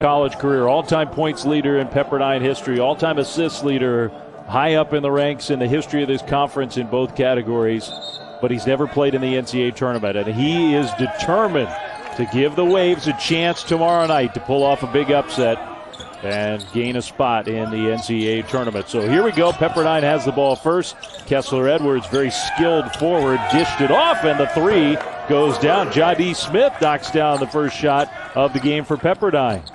college career, all-time points leader in Pepperdine history, all-time assists leader, high up in the ranks in the history of this conference in both categories, but he's never played in the NCAA tournament, and he is determined to give the Waves a chance tomorrow night to pull off a big upset and gain a spot in the NCAA tournament. So here we go. Pepperdine has the ball first. Kessler Edwards, very skilled forward, dished it off, and the three goes down. Jadi Smith knocks down the first shot of the game for Pepperdine.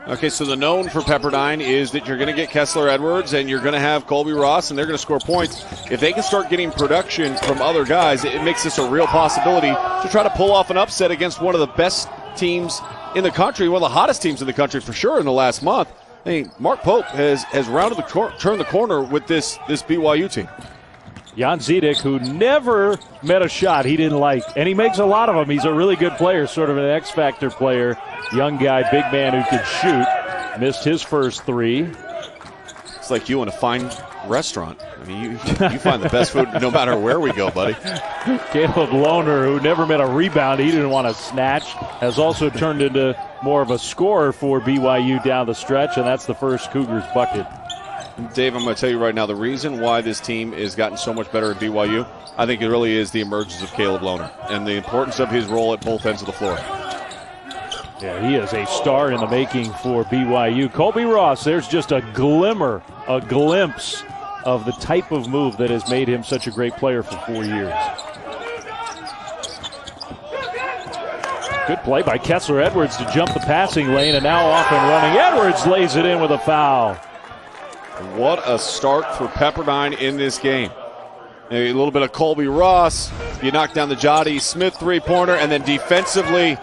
Okay, so the known for Pepperdine is that you're going to get Kessler Edwards and you're going to have Colby Ross, and they're going to score points. If they can start getting production from other guys, it makes this a real possibility to try to pull off an upset against one of the best teams in the country, one of the hottest teams in the country for sure in the last month. I mean, Mark Pope has turned the corner with this BYU team. Jan Zedek, who never met a shot he didn't like, and he makes a lot of them. He's a really good player, sort of an X-Factor player. Young guy, big man who can shoot. Missed his first three. It's like you in a fine restaurant. I mean, you find the best food no matter where we go, buddy. Caleb Lohner, who never met a rebound he didn't want to snatch, has also turned into more of a scorer for BYU down the stretch, and that's the first Cougars bucket. Dave, I'm going to tell you right now, the reason why this team has gotten so much better at BYU, I think it really is the emergence of Caleb Lohner and the importance of his role at both ends of the floor. Yeah, he is a star in the making for BYU. Colby Ross, there's just a glimmer, a glimpse of the type of move that has made him such a great player for 4 years. Good play by Kessler Edwards to jump the passing lane, and now off and running. Edwards lays it in with a foul. What a start for Pepperdine in this game. A little bit of Colby Ross. You knock down the Jadi Smith three-pointer, and then defensively,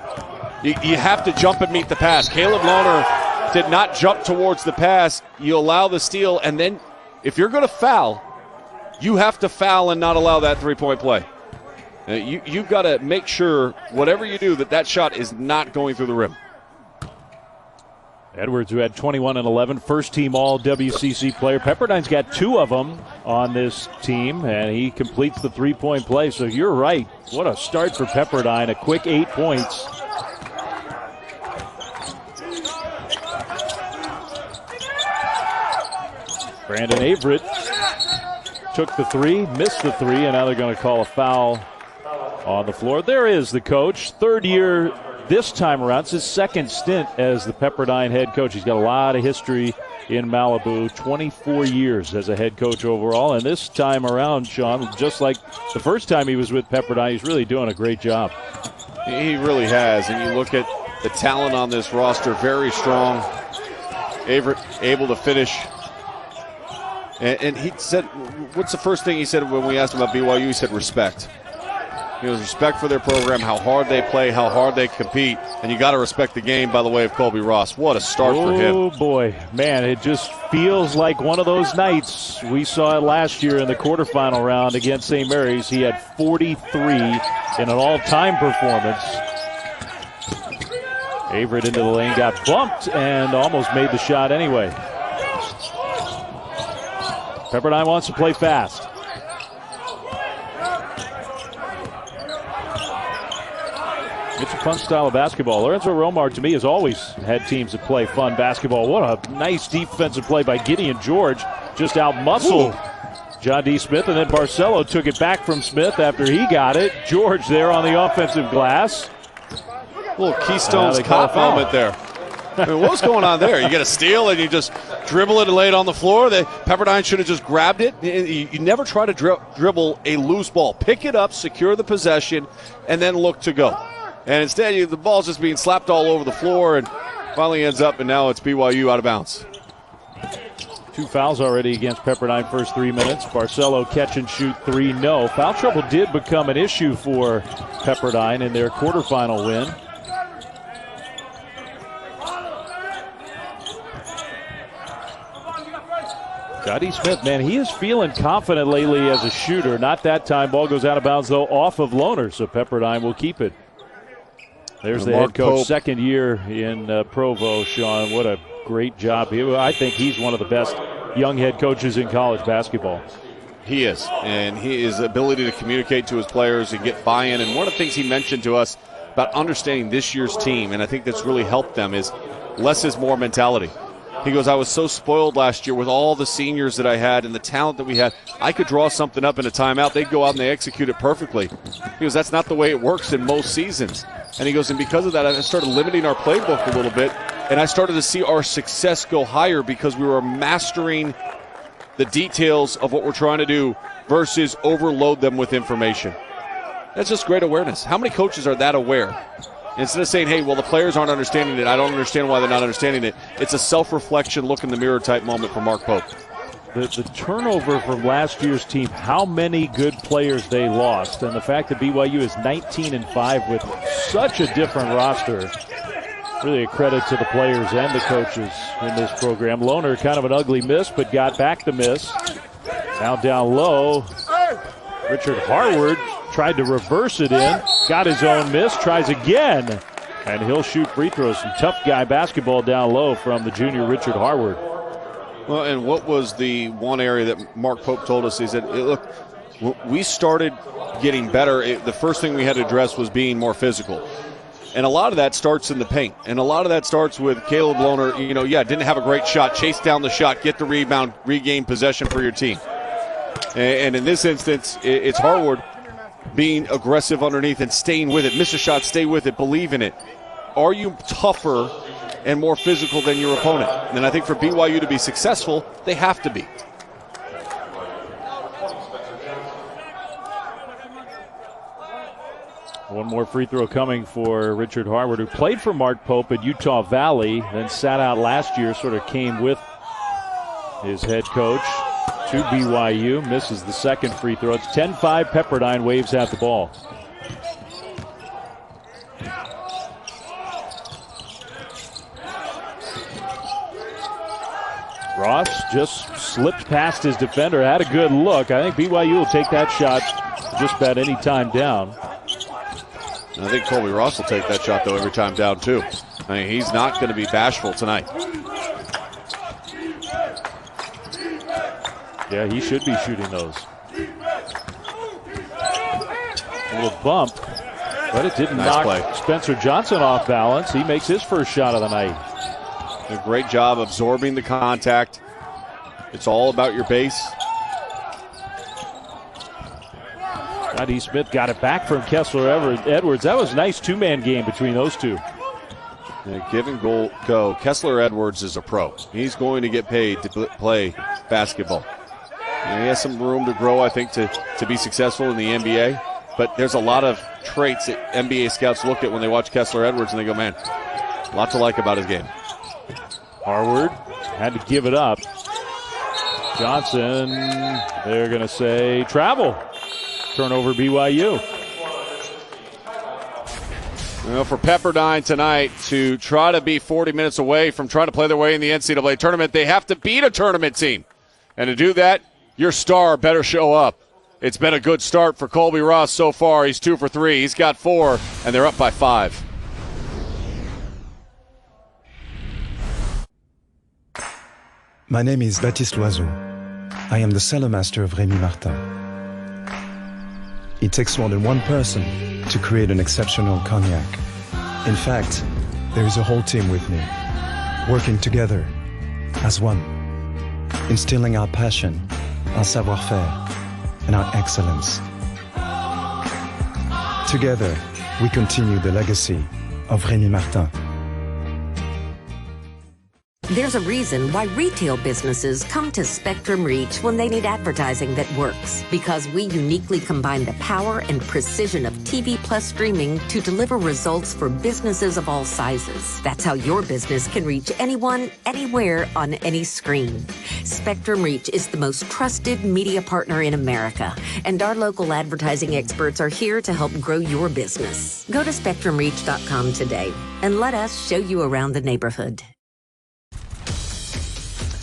you have to jump and meet the pass. Caleb Lohner did not jump towards the pass. You allow the steal, and then if you're going to foul, you have to foul and not allow that three-point play. You've got to make sure, whatever you do, that shot is not going through the rim. Edwards, who had 21 and 11, first-team All-WCC player. Pepperdine's got 2 of them on this team, and he completes the three-point play. So you're right. What a start for Pepperdine, a quick 8 points. Brandon Averett took the three, missed the three, and now they're going to call a foul on the floor. There is the coach, third year this time around. It's his second stint as the Pepperdine head coach. He's got a lot of history in Malibu, 24 years as a head coach overall. And this time around, Sean, just like the first time he was with Pepperdine, he's really doing a great job. He really has. And you look at the talent on this roster, very strong. Averett able to finish. And he said, what's the first thing he said when we asked him about BYU? He said respect. He was respect for their program, how hard they play, how hard they compete, and you got to respect the game by the way of Colby Ross. What a start for him. Oh, boy. Man, it just feels like one of those nights. We saw it last year in the quarterfinal round against St. Mary's. He had 43 in an all-time performance. Averett into the lane, got bumped, and almost made the shot anyway. Pepperdine wants to play fast. It's a fun style of basketball. Lorenzo Romar, to me, has always had teams that play fun basketball. What a nice defensive play by Gideon George. Just out-muscled Jadi Smith, and then Barcelo took it back from Smith after he got it. George there on the offensive glass. A little Keystone's Cop moment there. I mean, what was going on there? You get a steal and you just dribble it and lay it on the floor. Pepperdine should have just grabbed it. You never try to dribble a loose ball. Pick it up, secure the possession, and then look to go. And instead, the ball's just being slapped all over the floor and finally ends up, and now it's BYU out of bounds. 2 fouls already against Pepperdine first 3 minutes. Barcelo catch and shoot 3, no. Foul trouble did become an issue for Pepperdine in their quarterfinal win. Jadi Smith, man, he is feeling confident lately as a shooter. Not that time. Ball goes out of bounds, though, off of Lohner, so Pepperdine will keep it. There's the head coach, second year in Provo, Sean. What a great job. I think he's one of the best young head coaches in college basketball. He is, and his ability to communicate to his players and get buy-in. And one of the things he mentioned to us about understanding this year's team, and I think that's really helped them, is less is more mentality. He goes, I was so spoiled last year with all the seniors that I had and the talent that we had. I could draw something up in a timeout. They'd go out and they execute it perfectly. He goes, that's not the way it works in most seasons. And he goes, and because of that, I started limiting our playbook a little bit, and I started to see our success go higher because we were mastering the details of what we're trying to do versus overload them with information. That's just great awareness. How many coaches are that aware? Instead of saying, hey, well, the players aren't understanding it, I don't understand why they're not understanding it, it's a self-reflection, look in the mirror type moment for Mark Pope. The turnover from last year's team, how many good players they lost, and the fact that BYU is 19-5 with such a different roster, really a credit to the players and the coaches in this program. Lohner, kind of an ugly miss, but got back the miss. Now down low, Richard Harward tried to reverse it in, got his own miss, tries again, and he'll shoot free throws. Some tough guy basketball down low from the junior Richard Harward. Well, and what was the one area that Mark Pope told us? He said, look, we started getting better. The first thing we had to address was being more physical. And a lot of that starts in the paint. And a lot of that starts with Caleb Lohner, didn't have a great shot, chase down the shot, get the rebound, regain possession for your team. And in this instance, it's Harward being aggressive underneath and staying with it. Miss a shot, stay with it, believe in it. Are you tougher and more physical than your opponent? And I think for BYU to be successful, they have to be. One more free throw coming for Richard Harward, who played for Mark Pope at Utah Valley, then sat out last year, sort of came with his head coach to BYU. Misses the second free throw. It's 10-5. Pepperdine waves at the ball. Ross just slipped past his defender, had a good look. I think BYU will take that shot just about any time down. I think Colby Ross will take that shot, though, every time down, too. I mean, he's not going to be bashful tonight. Yeah, he should be shooting those. A little bump, but it didn't knock Spencer Johnson off balance. He makes his first shot of the night. A great job absorbing the contact. It's all about your base. Scotty Smith got it back from Kessler Edwards. That was a nice two-man game between those two. Yeah, give and go. Kessler Edwards is a pro. He's going to get paid to play basketball. And he has some room to grow, I think, to be successful in the NBA. But there's a lot of traits that NBA scouts look at when they watch Kessler Edwards and they go, man, a lot to like about his game. Harward had to give it up. Johnson, they're going to say travel. Turnover BYU. Well, for Pepperdine tonight to try to be 40 minutes away from trying to play their way in the NCAA tournament, they have to beat a tournament team. And to do that, your star better show up. It's been a good start for Colby Ross so far. He's 2 for 3. He's got 4, and they're up by 5. My name is Baptiste Loiseau. I am the cellar master of Rémi Martin. It takes more than one person to create an exceptional cognac. In fact, there is a whole team with me, working together as one, instilling our passion, our savoir-faire, and our excellence. Together, we continue the legacy of Rémi Martin. There's a reason why retail businesses come to Spectrum Reach when they need advertising that works. Because we uniquely combine the power and precision of TV plus streaming to deliver results for businesses of all sizes. That's how your business can reach anyone, anywhere, on any screen. Spectrum Reach is the most trusted media partner in America, and our local advertising experts are here to help grow your business. Go to SpectrumReach.com today and let us show you around the neighborhood.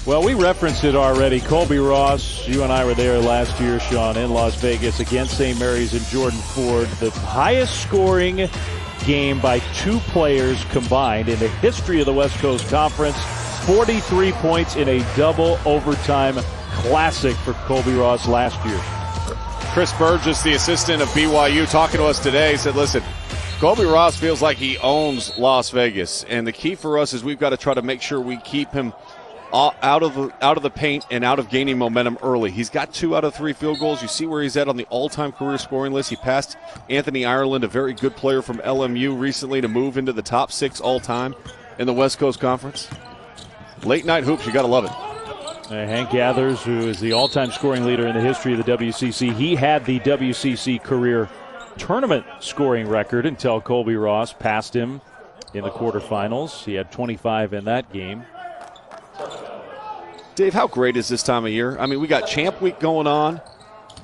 Well, we referenced it already. Colby Ross, you and I were there last year, Sean, in Las Vegas against St. Mary's and Jordan Ford. The highest scoring game by two players combined in the history of the West Coast Conference. 43 points in a double overtime classic for Colby Ross last year. Chris Burgess, the assistant of BYU, talking to us today, said, listen, Colby Ross feels like he owns Las Vegas, and the key for us is we've got to try to make sure we keep him out of the paint and out of gaining momentum early. He's got 2 out of 3 field goals. You see where he's at on the all-time career scoring list. He passed Anthony Ireland, a very good player from LMU recently, to move into the top 6 all-time in the West Coast Conference. Late night hoops, you got to love it. Hank Gathers, who is the all-time scoring leader in the history of the WCC, he had the WCC career tournament scoring record until Colby Ross passed him in the quarterfinals. He had 25 in that game. Dave, how great is this time of year? I mean, we got Champ Week going on.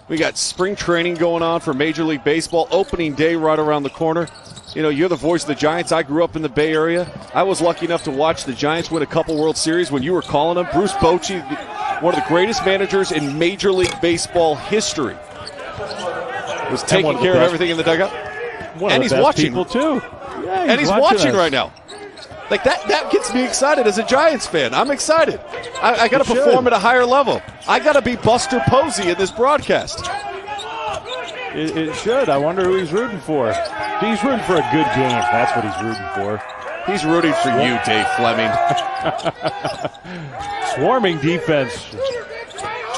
We got spring training going on for Major League Baseball. Opening day right around the corner. You know, you're the voice of the Giants. I grew up in the Bay Area. I was lucky enough to watch the Giants win a couple World Series when you were calling them. Bruce Bochy, one of the greatest managers in Major League Baseball history, was taking care of everything in the dugout. And he's watching people too. Yeah, and he's watching right now. Like that gets me excited as a Giants fan. I'm excited. I got to perform at a higher level. I got to be Buster Posey in this broadcast. It should. I wonder who he's rooting for. He's rooting for a good game. That's what he's rooting for. He's rooting for you, Dave Fleming. Swarming defense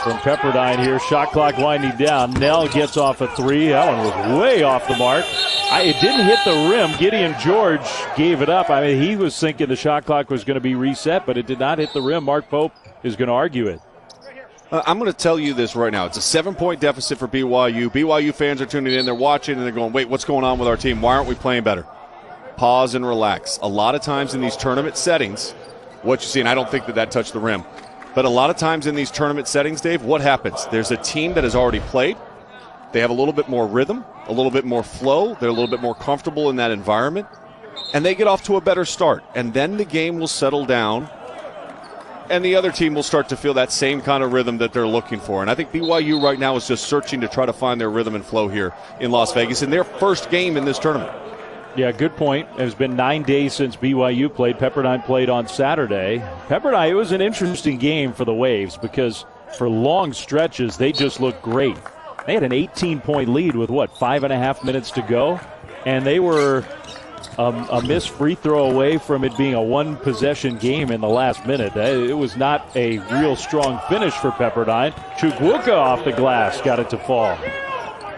from Pepperdine here. Shot clock winding down. Nell gets off a 3. That one was way off the mark. It didn't hit the rim. Gideon George gave it up. I mean, he was thinking the shot clock was going to be reset, but it did not hit the rim. Mark Pope is going to argue it. I'm going to tell you this right now. It's a 7-point deficit for BYU. BYU fans are tuning in. They're watching, and they're going, wait, what's going on with our team? Why aren't we playing better? Pause and relax. A lot of times in these tournament settings, what you see, and I don't think that touched the rim, but a lot of times in these tournament settings, Dave, what happens? There's a team that has already played. They have a little bit more rhythm, a little bit more flow. They're a little bit more comfortable in that environment, and they get off to a better start. And then the game will settle down, and the other team will start to feel that same kind of rhythm that they're looking for. And I think BYU right now is just searching to try to find their rhythm and flow here in Las Vegas in their first game in this tournament. Yeah, good point. It's been 9 days since BYU played. Pepperdine played on Saturday. Pepperdine, it was an interesting game for the Waves because for long stretches they just looked great. They had an 18-point lead with, 5.5 minutes to go? And they were a missed free throw away from it being a one-possession game in the last minute. It was not a real strong finish for Pepperdine. Chukwuka off the glass got it to fall.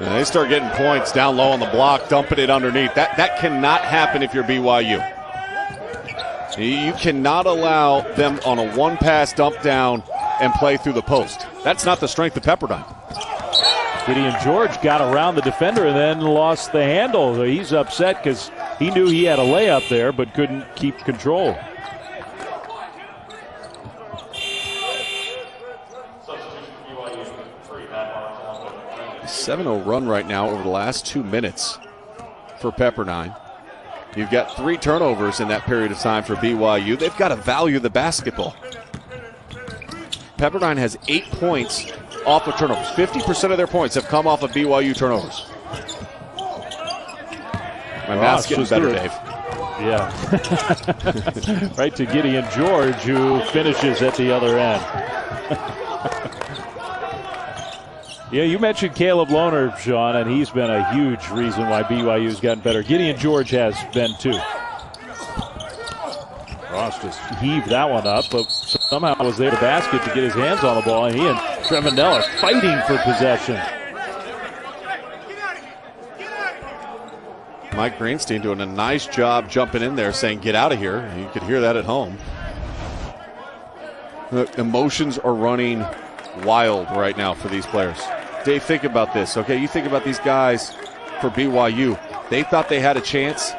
And they start getting points down low on the block, dumping it underneath. That cannot happen if you're BYU. You cannot allow them on a one-pass dump down and play through the post. That's not the strength of Pepperdine. Gideon George got around the defender and then lost the handle. So he's upset because he knew he had a layup there but couldn't keep control. A 7-0 run right now over the last 2 minutes for Pepperdine. You've got 3 turnovers in that period of time for BYU. They've got to value the basketball. Pepperdine has 8 points off of turnovers. 50% of their points have come off of BYU turnovers. My math's getting better, Dave. Yeah. Right to Gideon George, who finishes at the other end. Yeah, you mentioned Caleb Lohner, Sean, and he's been a huge reason why BYU's gotten better. Gideon George has been too. Ross just heaved that one up, but somehow was there to basket to get his hands on the ball, and he and Trevendell are fighting for possession. Mike Greenstein doing a nice job jumping in there saying, get out of here. You could hear that at home. The emotions are running wild right now for these players. Dave, think about this, okay? You think about these guys for BYU. They thought they had a chance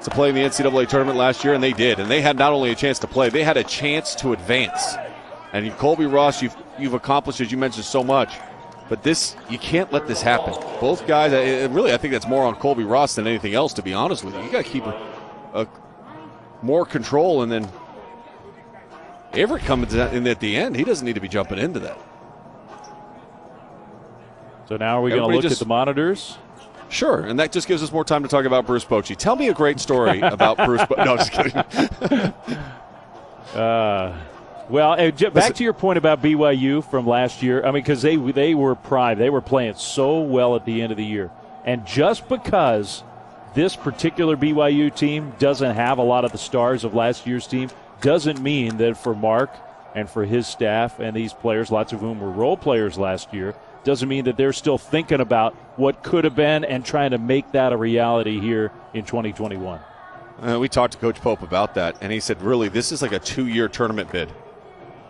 to play in the NCAA tournament last year, and they did. And they had not only a chance to play, they had a chance to advance. And Colby Ross, you've accomplished, as you mentioned, so much. But this, you can't let this happen. Both guys, really, I think that's more on Colby Ross than anything else, to be honest with you. You got to keep more control, and then Everett comes in at the end. He doesn't need to be jumping into that. So now are we going to look at the monitors? Sure, and that just gives us more time to talk about Bruce Bochy. Tell me a great story about Bruce Bochy. No, just kidding. Well, back to your point about BYU from last year. I mean, because they were primed. They were playing so well at the end of the year. And just because this particular BYU team doesn't have a lot of the stars of last year's team doesn't mean that for Mark and for his staff and these players, lots of whom were role players last year, doesn't mean that they're still thinking about what could have been and trying to make that a reality here in 2021. We talked to Coach Pope about that, and he said, really, this is like a 2-year tournament bid.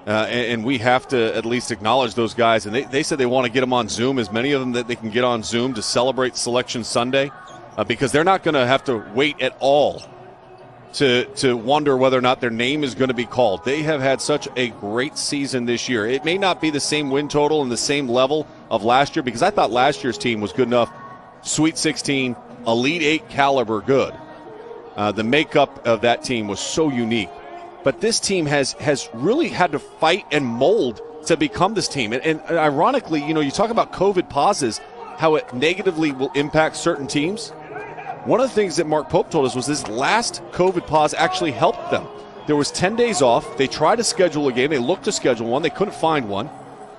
And we have to at least acknowledge those guys. And they said they want to get them on Zoom, as many of them that they can get on Zoom to celebrate Selection Sunday, because they're not going to have to wait at all to wonder whether or not their name is going to be called. They have had such a great season this year. It may not be the same win total and the same level of last year, because I thought last year's team was good enough, Sweet 16, Elite 8 caliber good. The makeup of that team was so unique. But this team has really had to fight and mold to become this team. And ironically, you talk about COVID pauses, how it negatively will impact certain teams. One of the things that Mark Pope told us was this last COVID pause actually helped them. There was 10 days off. They tried to schedule a game. They looked to schedule one. They couldn't find one.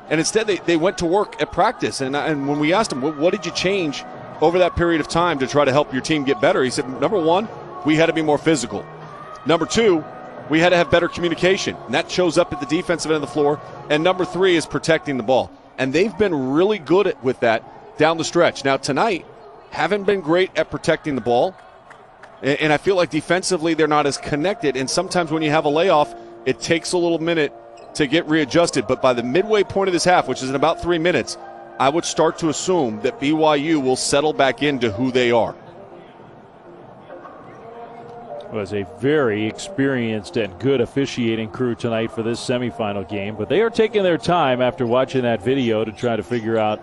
And instead they went to work at practice. And when we asked him, what did you change over that period of time to try to help your team get better? He said, number one, we had to be more physical. Number two, we had to have better communication. And that shows up at the defensive end of the floor. And number three is protecting the ball. And they've been really good with that down the stretch. Now tonight, haven't been great at protecting the ball. And I feel like defensively they're not as connected. And sometimes when you have a layoff, it takes a little minute to get readjusted. But by the midway point of this half, which is in about 3 minutes, I would start to assume that BYU will settle back into who they are. It was a very experienced and good officiating crew tonight for this semifinal game. But they are taking their time after watching that video to try to figure out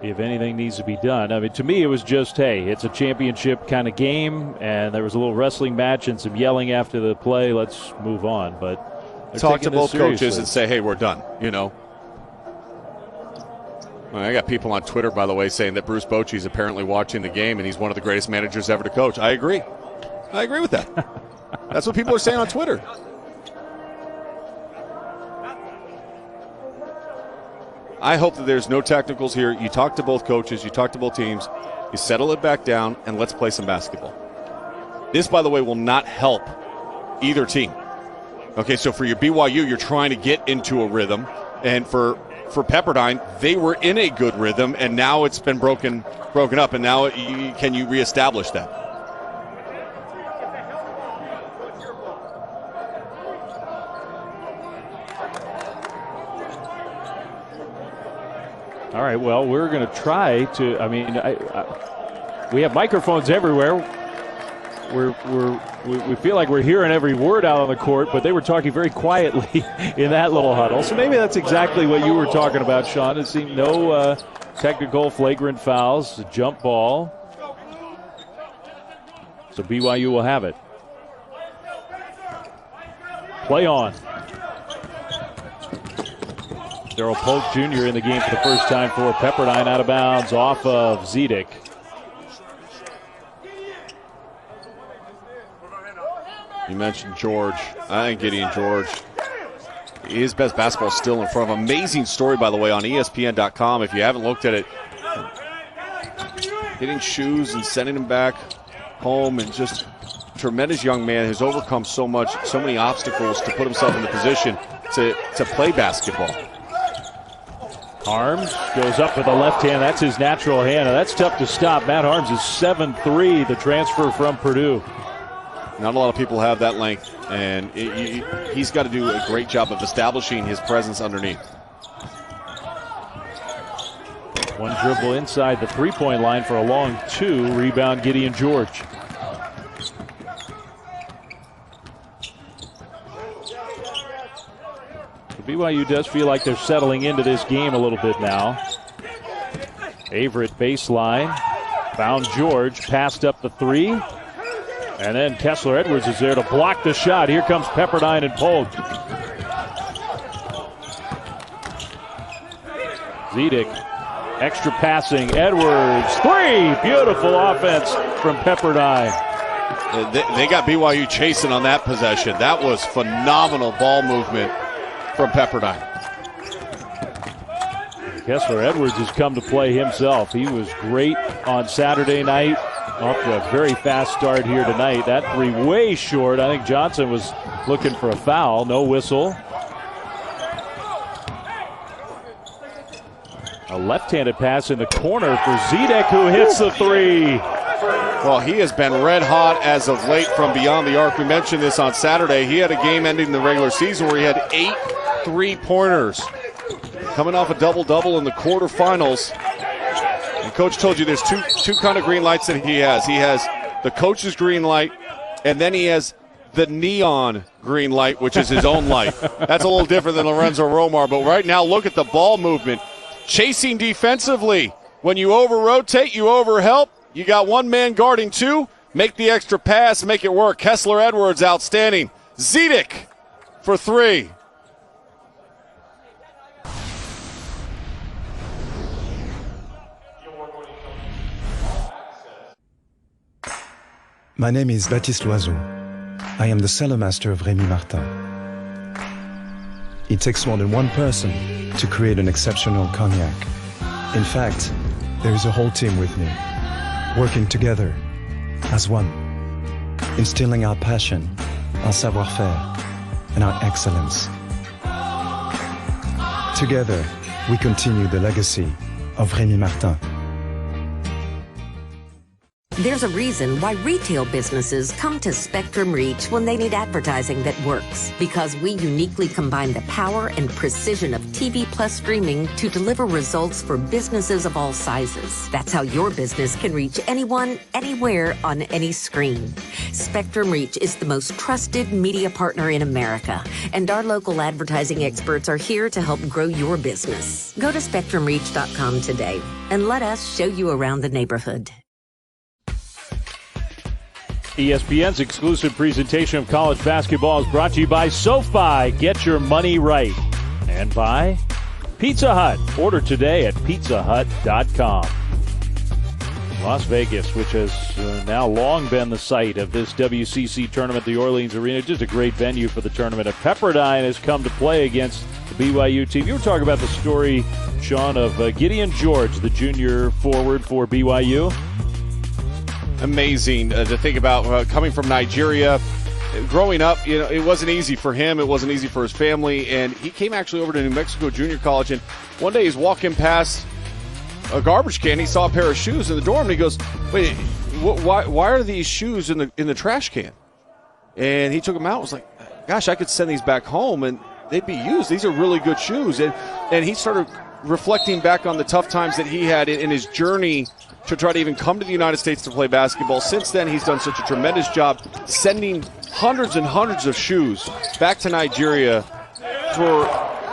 if anything needs to be done. I mean, to me, it was just, hey, it's a championship kind of game, and there was a little wrestling match and some yelling after the play. Let's move on. But talk to both coaches and say, hey, we're done, Well, I got people on Twitter, by the way, saying that Bruce Bochy is apparently watching the game, and he's one of the greatest managers ever to coach. I agree. I agree with that. That's what people are saying on Twitter. I hope that there's no technicals here. You talk to both coaches. You talk to both teams. You settle it back down, and let's play some basketball. This, by the way, will not help either team. Okay, so for your BYU, you're trying to get into a rhythm. And for Pepperdine, they were in a good rhythm, and now it's been broken up. And now can you reestablish that? All right, well, we're going to try to, we have microphones everywhere. We feel like we're hearing every word out on the court, but they were talking very quietly in that little huddle. So maybe that's exactly what you were talking about, Sean. It seemed no technical flagrant fouls, a jump ball. So BYU will have it. Play on. Darryl Polk Jr. in the game for the first time for Pepperdine, out of bounds off of Zedek. You mentioned George. I think Gideon George, his best basketball is still in front of him. Amazing story, by the way, on ESPN.com. If you haven't looked at it, getting shoes and sending him back home, and just tremendous young man who's overcome so many obstacles to put himself in the position to play basketball. Harms goes up with the left hand. That's his natural hand. Now that's tough to stop. Matt Harms is 7'3", the transfer from Purdue. Not a lot of people have that length, and he's got to do a great job of establishing his presence underneath. One dribble inside the three-point line for a long two. Rebound, Gideon George. BYU does feel like they're settling into this game a little bit now. Averett baseline. Found George. Passed up the three. And then Kessler Edwards is there to block the shot. Here comes Pepperdine and Polk. Zedek. Extra passing. Edwards. Three. Beautiful offense from Pepperdine. They got BYU chasing on that possession. That was phenomenal ball movement from Pepperdine. Kessler Edwards has come to play himself. He was great on Saturday night. Off to a very fast start here tonight. That three way short. I think Johnson was looking for a foul. No whistle. A left-handed pass in the corner for Zidek, who hits the three. Well, he has been red hot as of late from beyond the arc. We mentioned this on Saturday. He had a game ending the regular season where he had 8 3-pointers. Coming off a double-double in the quarterfinals. And Coach told you there's two kind of green lights that he has. He has the coach's green light, and then he has the neon green light, which is his own light. That's a little different than Lorenzo Romar. But right now, look at the ball movement. Chasing defensively. When you over-rotate, you over-help. You got one man guarding two. Make the extra pass, make it work. Kessler Edwards, outstanding. Zidek for three. My name is Baptiste Loiseau. I am the cellar master of Rémi Martin. It takes more than one person to create an exceptional cognac. In fact, there is a whole team with me, working together as one, instilling our passion, our savoir-faire, and our excellence. Together, we continue the legacy of Rémi Martin. There's a reason why retail businesses come to Spectrum Reach when they need advertising that works. Because we uniquely combine the power and precision of TV plus streaming to deliver results for businesses of all sizes. That's how your business can reach anyone, anywhere, on any screen. Spectrum Reach is the most trusted media partner in America, and our local advertising experts are here to help grow your business. Go to SpectrumReach.com today and let us show you around the neighborhood. ESPN's exclusive presentation of college basketball is brought to you by SoFi. Get your money right. And by Pizza Hut. Order today at pizzahut.com. Las Vegas, which has now long been the site of this WCC tournament, the Orleans Arena, just a great venue for the tournament. And Pepperdine has come to play against the BYU team. You were talking about the story, Sean, of Gideon George, the junior forward for BYU. Amazing to think about coming from Nigeria. Growing up, it wasn't easy for him. It wasn't easy for his family. And he came actually over to New Mexico Junior College. And one day he's walking past a garbage can. He saw a pair of shoes in the dorm. And he goes, wait, why are these shoes in the trash can? And he took them out. Was like, gosh, I could send these back home and they'd be used. These are really good shoes. And he started reflecting back on the tough times that he had in his journey to try to even come to the United States to play basketball. Since then, he's done such a tremendous job sending hundreds and hundreds of shoes back to Nigeria for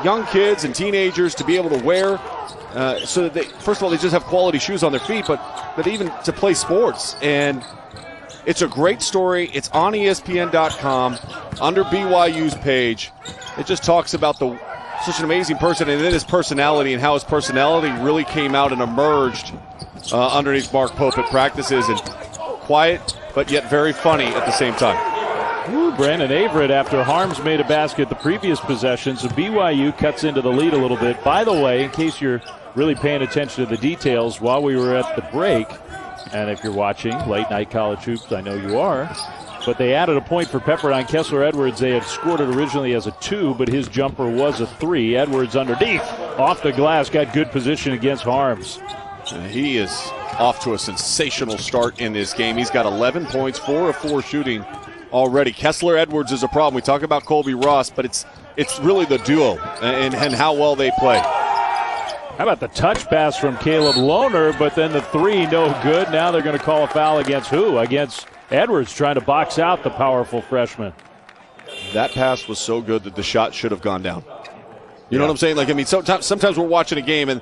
young kids and teenagers to be able to wear so that they, first of all, they just have quality shoes on their feet, but even to play sports. And it's a great story. It's on ESPN.com under BYU's page. It just talks about such an amazing person and then his personality and how his personality really came out and emerged underneath Mark Pope at practices, and quiet but yet very funny at the same time. Ooh, Brandon Averett, after Harms made a basket the previous possession, so BYU cuts into the lead a little bit. By the way, in case you're really paying attention to the details, while we were at the break, and if you're watching late night college hoops, I know you are, but they added a point for Pepperdine. Kessler Edwards, they had scored it originally as a 2, but his jumper was a 3. Edwards underneath, off the glass, got good position against Harms. He is off to a sensational start in this game. He's got 11 points, 4 of 4 shooting already. Kessler Edwards is a problem. We talk about Colby Ross, but it's really the duo and how well they play. How about the touch pass from Caleb Lohner, but then the 3, no good. Now they're going to call a foul against who? Against Edwards, trying to box out the powerful freshman. That pass was so good that the shot should have gone down. You know what I'm saying? Like, I mean, sometimes we're watching a game and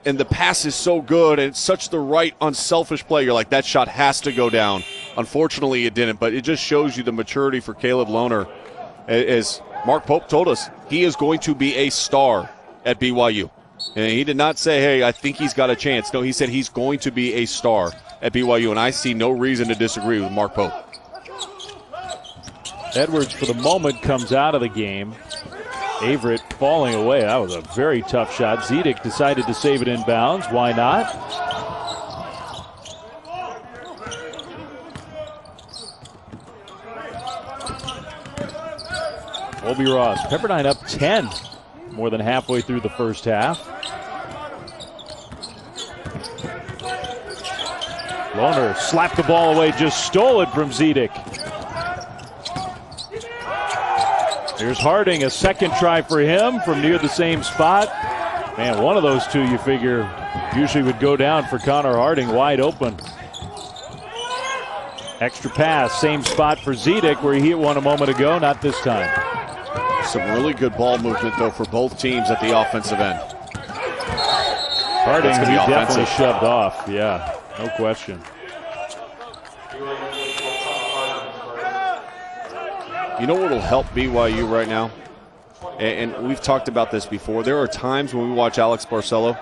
the pass is so good and it's such the right unselfish play. You're like, that shot has to go down. Unfortunately, it didn't, but it just shows you the maturity for Caleb Lohner. As Mark Pope told us, he is going to be a star at BYU. And he did not say, hey, I think he's got a chance. No, he said he's going to be a star at BYU, and I see no reason to disagree with Mark Pope. Edwards, for the moment, comes out of the game. Averett falling away. That was a very tough shot. Zidek decided to save it inbounds. Why not? Colby Ross. Pepperdine up 10 more than halfway through the first half. Lohner slapped the ball away, just stole it from Zedek. Here's Harding, a second try for him from near the same spot. Man, one of those two you figure usually would go down for Connor Harding, wide open. Extra pass, same spot for Zedek where he hit one a moment ago, not this time. Some really good ball movement, though, for both teams at the offensive end. Harding, he definitely shoved off, yeah, no question. You know what will help BYU right now? And we've talked about this before. There are times when we watch Alex Barcelo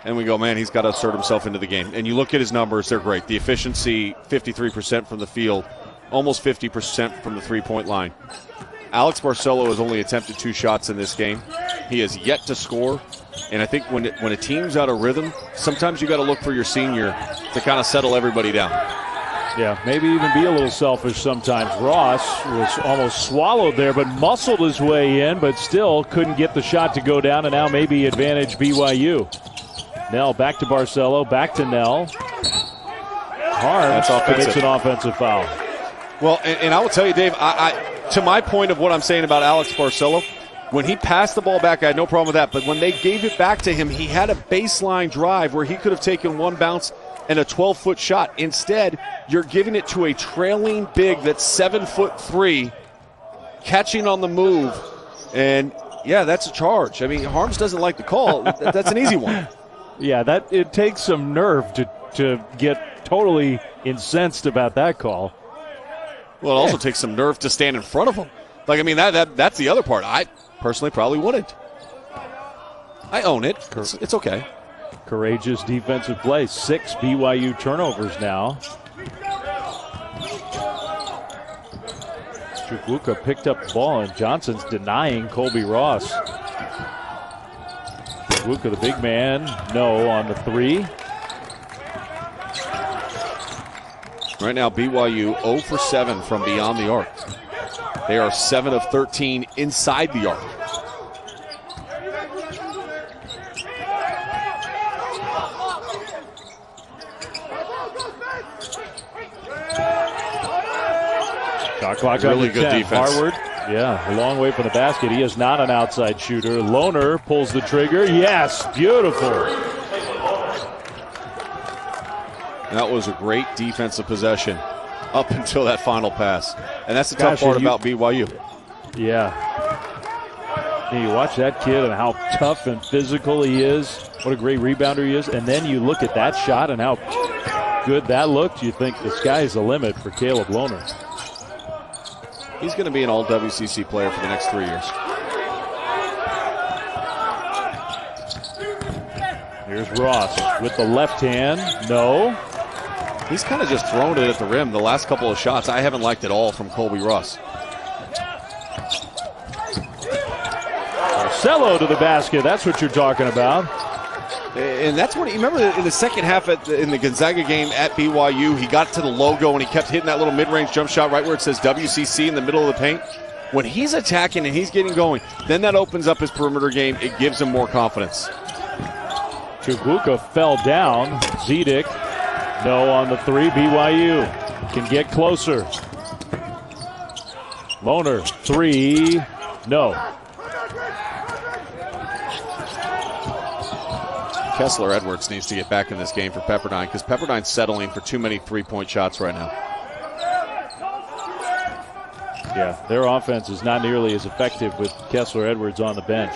and we go, man, he's got to assert himself into the game. And you look at his numbers, they're great. The efficiency, 53% from the field, almost 50% from the three-point line. Alex Barcelo has only attempted 2 shots in this game. He has yet to score. And I think when a team's out of rhythm, sometimes you got to look for your senior to kind of settle everybody down. Yeah, maybe even be a little selfish sometimes. Ross was almost swallowed there, but muscled his way in, but still couldn't get the shot to go down, and now maybe advantage BYU. Nell back to Barcelo, back to Nell. Harms commits an offensive foul. Well, and I will tell you, Dave, to my point of what I'm saying about Alex Barcelo, when he passed the ball back, I had no problem with that. But when they gave it back to him, he had a baseline drive where he could have taken one bounce and a 12-foot shot. Instead, you're giving it to a trailing big that's 7'3", catching on the move. And, yeah, that's a charge. I mean, Harms doesn't like the call. That's an easy one. Yeah, it takes some nerve to get totally incensed about that call. Well, it also takes some nerve to stand in front of him. Like, I mean, that's the other part. I personally probably wouldn't. I own it. It's okay. Courageous defensive play. 6 BYU turnovers now. Chukwuka picked up the ball, and Johnson's denying Colby Ross. Chukwuka, the big man, no on the 3. Right now, BYU 0 for 7 from beyond the arc. They are 7 of 13 inside the arc. Shot clock really good 10. defense. Harward, yeah, a long way from the basket. He is not an outside shooter. Lohner pulls the trigger. Yes, beautiful. That was a great defensive possession up until that final pass. And that's the tough part about BYU. Yeah. And you watch that kid and how tough and physical he is. What a great rebounder he is. And then you look at that shot and how good that looked. You think the sky's the limit for Caleb Lohner. He's going to be an all WCC player for the next 3 years. Here's Ross with the left hand. No. He's kind of just thrown it at the rim the last couple of shots. I haven't liked it all from Colby Ross. Barcelo to the basket. That's what you're talking about. And that's what you remember in the second half in the Gonzaga game at BYU. He got to the logo and he kept hitting that little mid-range jump shot right where it says WCC in the middle of the paint. When he's attacking and he's getting going, then that opens up his perimeter game. It gives him more confidence. Chukwuka fell down. Zedek, no on the 3. BYU can get closer. Lohner, 3, no. Kessler Edwards needs to get back in this game for Pepperdine because Pepperdine's settling for too many three-point shots right now. Yeah, their offense is not nearly as effective with Kessler Edwards on the bench.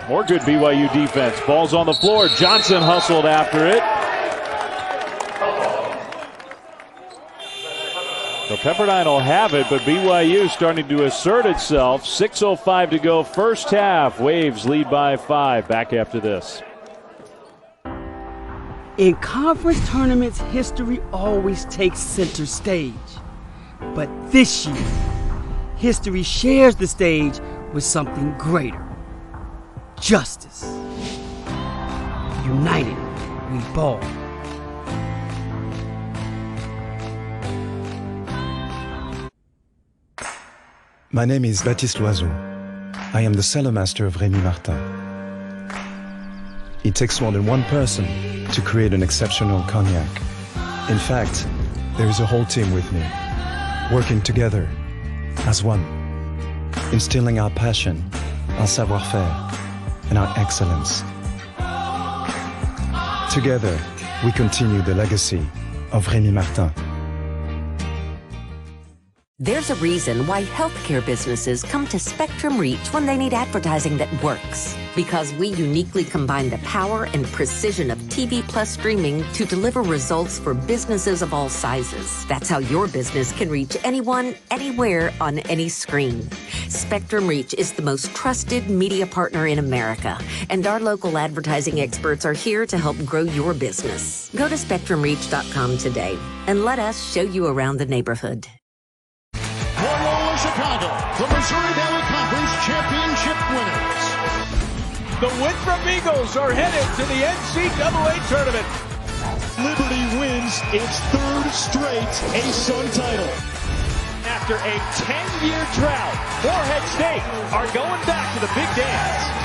More good BYU defense. Ball's on the floor. Johnson hustled after it. So Pepperdine will have it, but BYU starting to assert itself. 6:05 to go, first half. Waves lead by 5. Back after this. In conference tournaments, history always takes center stage. But this year, history shares the stage with something greater. Justice. United, we ball. My name is Baptiste Loiseau. I am the cellar master of Rémi Martin. It takes more than one person to create an exceptional cognac. In fact, there is a whole team with me, working together as one, instilling our passion, our savoir-faire, and our excellence. Together, we continue the legacy of Rémi Martin. There's a reason why healthcare businesses come to Spectrum Reach when they need advertising that works. Because we uniquely combine the power and precision of TV plus streaming to deliver results for businesses of all sizes. That's how your business can reach anyone, anywhere, on any screen. Spectrum Reach is the most trusted media partner in America, and our local advertising experts are here to help grow your business. Go to SpectrumReach.com today and let us show you around the neighborhood. Loyola Chicago, the Missouri Valley Conference championship winners. The Winthrop Eagles are headed to the NCAA tournament. Liberty wins its third straight A-Sun title. After a 10-year drought, Morehead State are going back to the big dance.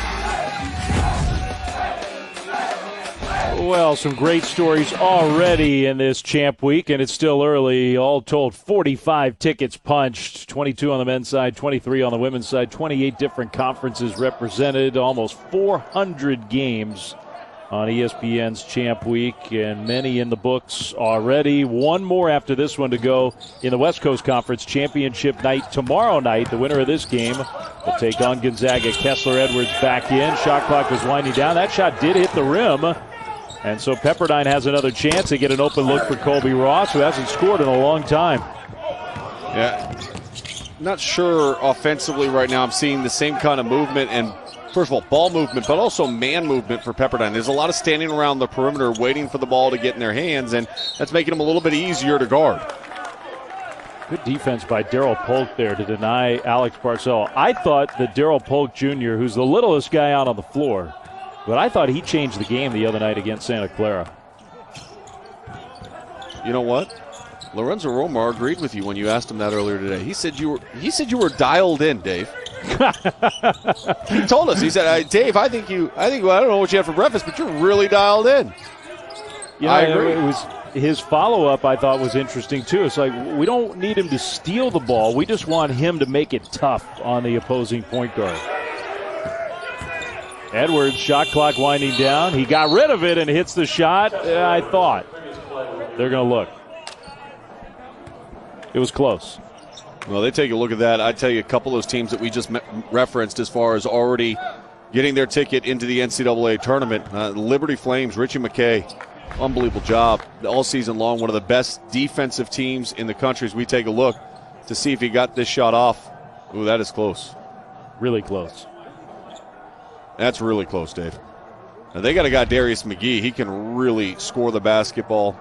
Well, some great stories already in this Champ Week, and it's still early. All told, 45 tickets punched, 22 on the men's side, 23 on the women's side, 28 different conferences represented, almost 400 games on ESPN's Champ Week, and many in the books already. One more after this one to go in the West Coast Conference Championship night tomorrow night. The winner of this game will take on Gonzaga. Kessler Edwards back in. Shot clock was winding down. That shot did hit the rim. And so Pepperdine has another chance to get an open look for Colby Ross, who hasn't scored in a long time. Yeah, not sure offensively right now. I'm seeing the same kind of movement and, first of all, ball movement, but also man movement for Pepperdine. There's a lot of standing around the perimeter waiting for the ball to get in their hands, and that's making them a little bit easier to guard. Good defense by Daryl Polk there to deny Alex Barcel. I thought that Daryl Polk Jr., who's the littlest guy out on the floor, but I thought he changed the game the other night against Santa Clara. You know what? Lorenzo Romar agreed with you when you asked him that earlier today. He said you were dialed in, Dave. He told us. He said, "Dave, I don't know what you had for breakfast, but you're really dialed in." You know, I agree. It was his follow-up. I thought was interesting too. It's like we don't need him to steal the ball. We just want him to make it tough on the opposing point guard. Edwards, shot clock winding down. He got rid of it and hits the shot. I thought they're going to look. It was close. Well, they take a look at that. I tell you, a couple of those teams that we just referenced as far as already getting their ticket into the NCAA tournament. Liberty Flames, Richie McKay, unbelievable job all season long. One of the best defensive teams in the country as we take a look to see if he got this shot off. Ooh, that is close. Really close. That's really close, Dave. Now, they got a guy, Darius McGee. He can really score the basketball.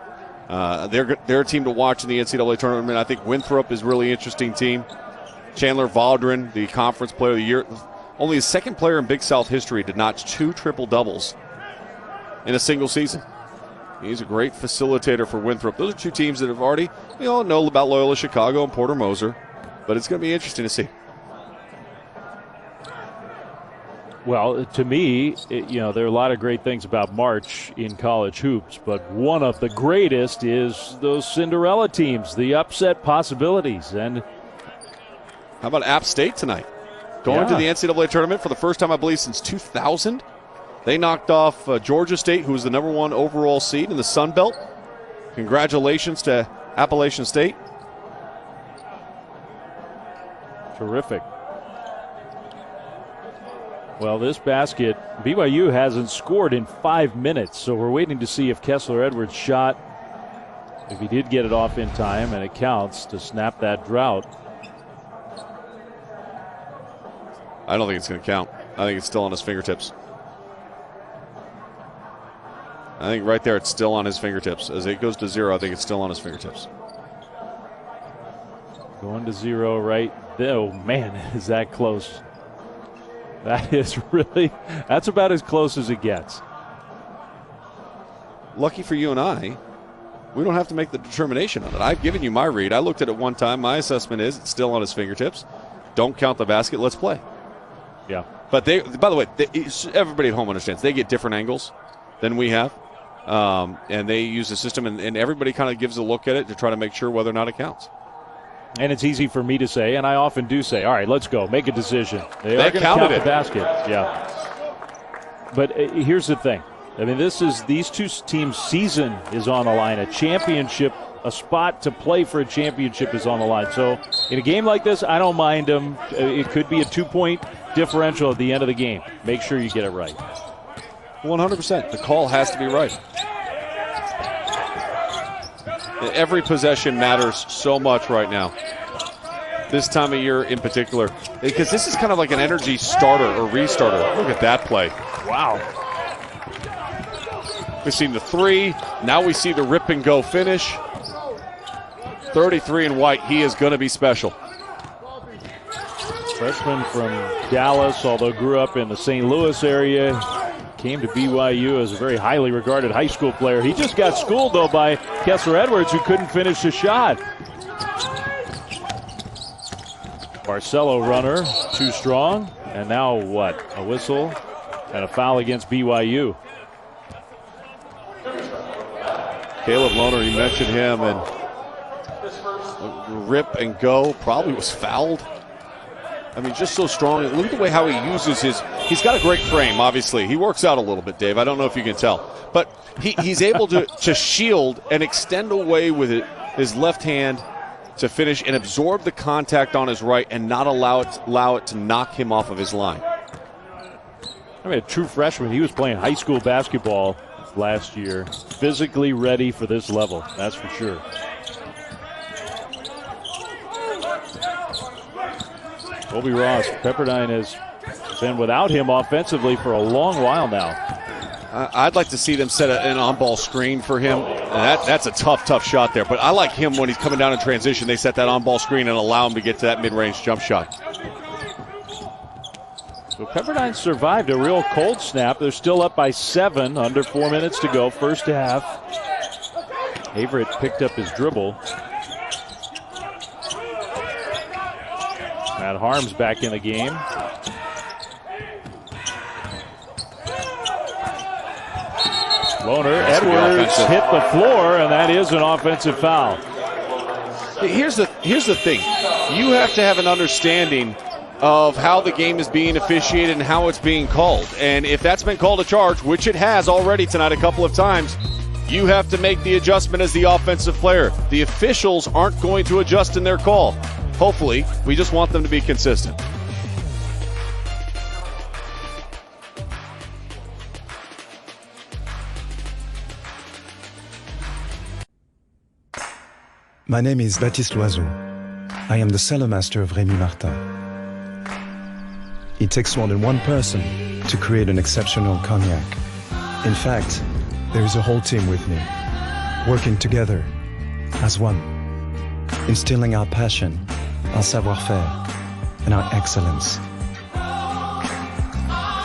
They're a team to watch in the NCAA tournament. I think Winthrop is a really interesting team. Chandler Vaudrin, the conference player of the year. Only the second player in Big South history to notch 2 triple-doubles in a single season. He's a great facilitator for Winthrop. Those are two teams that have already, we all know about Loyola Chicago and Porter Moser, but it's going to be interesting to see. Well, to me, there are a lot of great things about March in college hoops, but one of the greatest is those Cinderella teams, the upset possibilities. And how about App State tonight? Going to the NCAA tournament for the first time, I believe, since 2000. They knocked off Georgia State, who was the #1 overall seed in the Sun Belt. Congratulations to Appalachian State. Terrific. Well, this basket, BYU hasn't scored in 5 minutes, so we're waiting to see if Kessler Edwards' shot, if he did get it off in time, and it counts to snap that drought. I don't think it's going to count. I think it's still on his fingertips. I think right there it's still on his fingertips. As it goes to 0, I think it's still on his fingertips. Going to 0 right there. Oh, man, is that close. That is really, that's about as close as it gets. Lucky for you and I, we don't have to make the determination on it. I've given you my read. I looked at it one time. My assessment is it's still on his fingertips. don't count the basket, let's play. Yeah. But by the way, everybody at home understands they get different angles than we have. And they use the system, and everybody kind of gives a look at it to try to make sure whether or not it counts. And it's easy for me to say, and I often do say, all right, let's go, make a decision. They are going to counted count the it. basket. Yeah. But here's the thing. I mean, these two teams' season is on the line. A championship, a spot to play for a championship is on the line. So in a game like this, I don't mind them. It could be a 2-point differential at the end of the game. Make sure you get it right. 100%. The call has to be right. Every possession matters so much right now. This time of year in particular. Because this is kind of like an energy starter or restarter. Look at that play. Wow. We've seen the three. Now we see the rip and go finish. 33 in white. He is going to be special. Freshman from Dallas, although grew up in the St. Louis area. Came to BYU as a very highly regarded high school player. He just got schooled, though, by Kessler Edwards, who couldn't finish the shot. Barcelo runner, too strong. And now what? A whistle and a foul against BYU. Caleb Lohner, you mentioned him, and rip and go probably was fouled. I mean, just so strong. Look at the way how he uses he's got a great frame, obviously. He works out a little bit, Dave. I don't know if you can tell. But he's able to shield and extend away with his left hand to finish and absorb the contact on his right and not allow it to knock him off of his line. I mean, a true freshman. He was playing high school basketball last year. Physically ready for this level, that's for sure. Colby Ross, Pepperdine has been without him offensively for a long while now. I'd like to see them set an on-ball screen for him. And that's a tough shot there. But I like him when he's coming down in transition. They set that on-ball screen and allow him to get to that mid-range jump shot. So Pepperdine survived a real cold snap. They're still up by 7, under 4 minutes to go, first half. Averett picked up his dribble. Matt Harms back in the game. Lohner, Edwards hit the floor, and that is an offensive foul. Here's the thing. You have to have an understanding of how the game is being officiated and how it's being called. And if that's been called a charge, which it has already tonight a couple of times, you have to make the adjustment as the offensive player. The officials aren't going to adjust in their call. Hopefully, we just want them to be consistent. My name is Baptiste Loiseau. I am the cellar master of Rémi Martin. It takes more than one person to create an exceptional cognac. In fact, there is a whole team with me, working together as one, instilling our passion, our savoir-faire, and our excellence.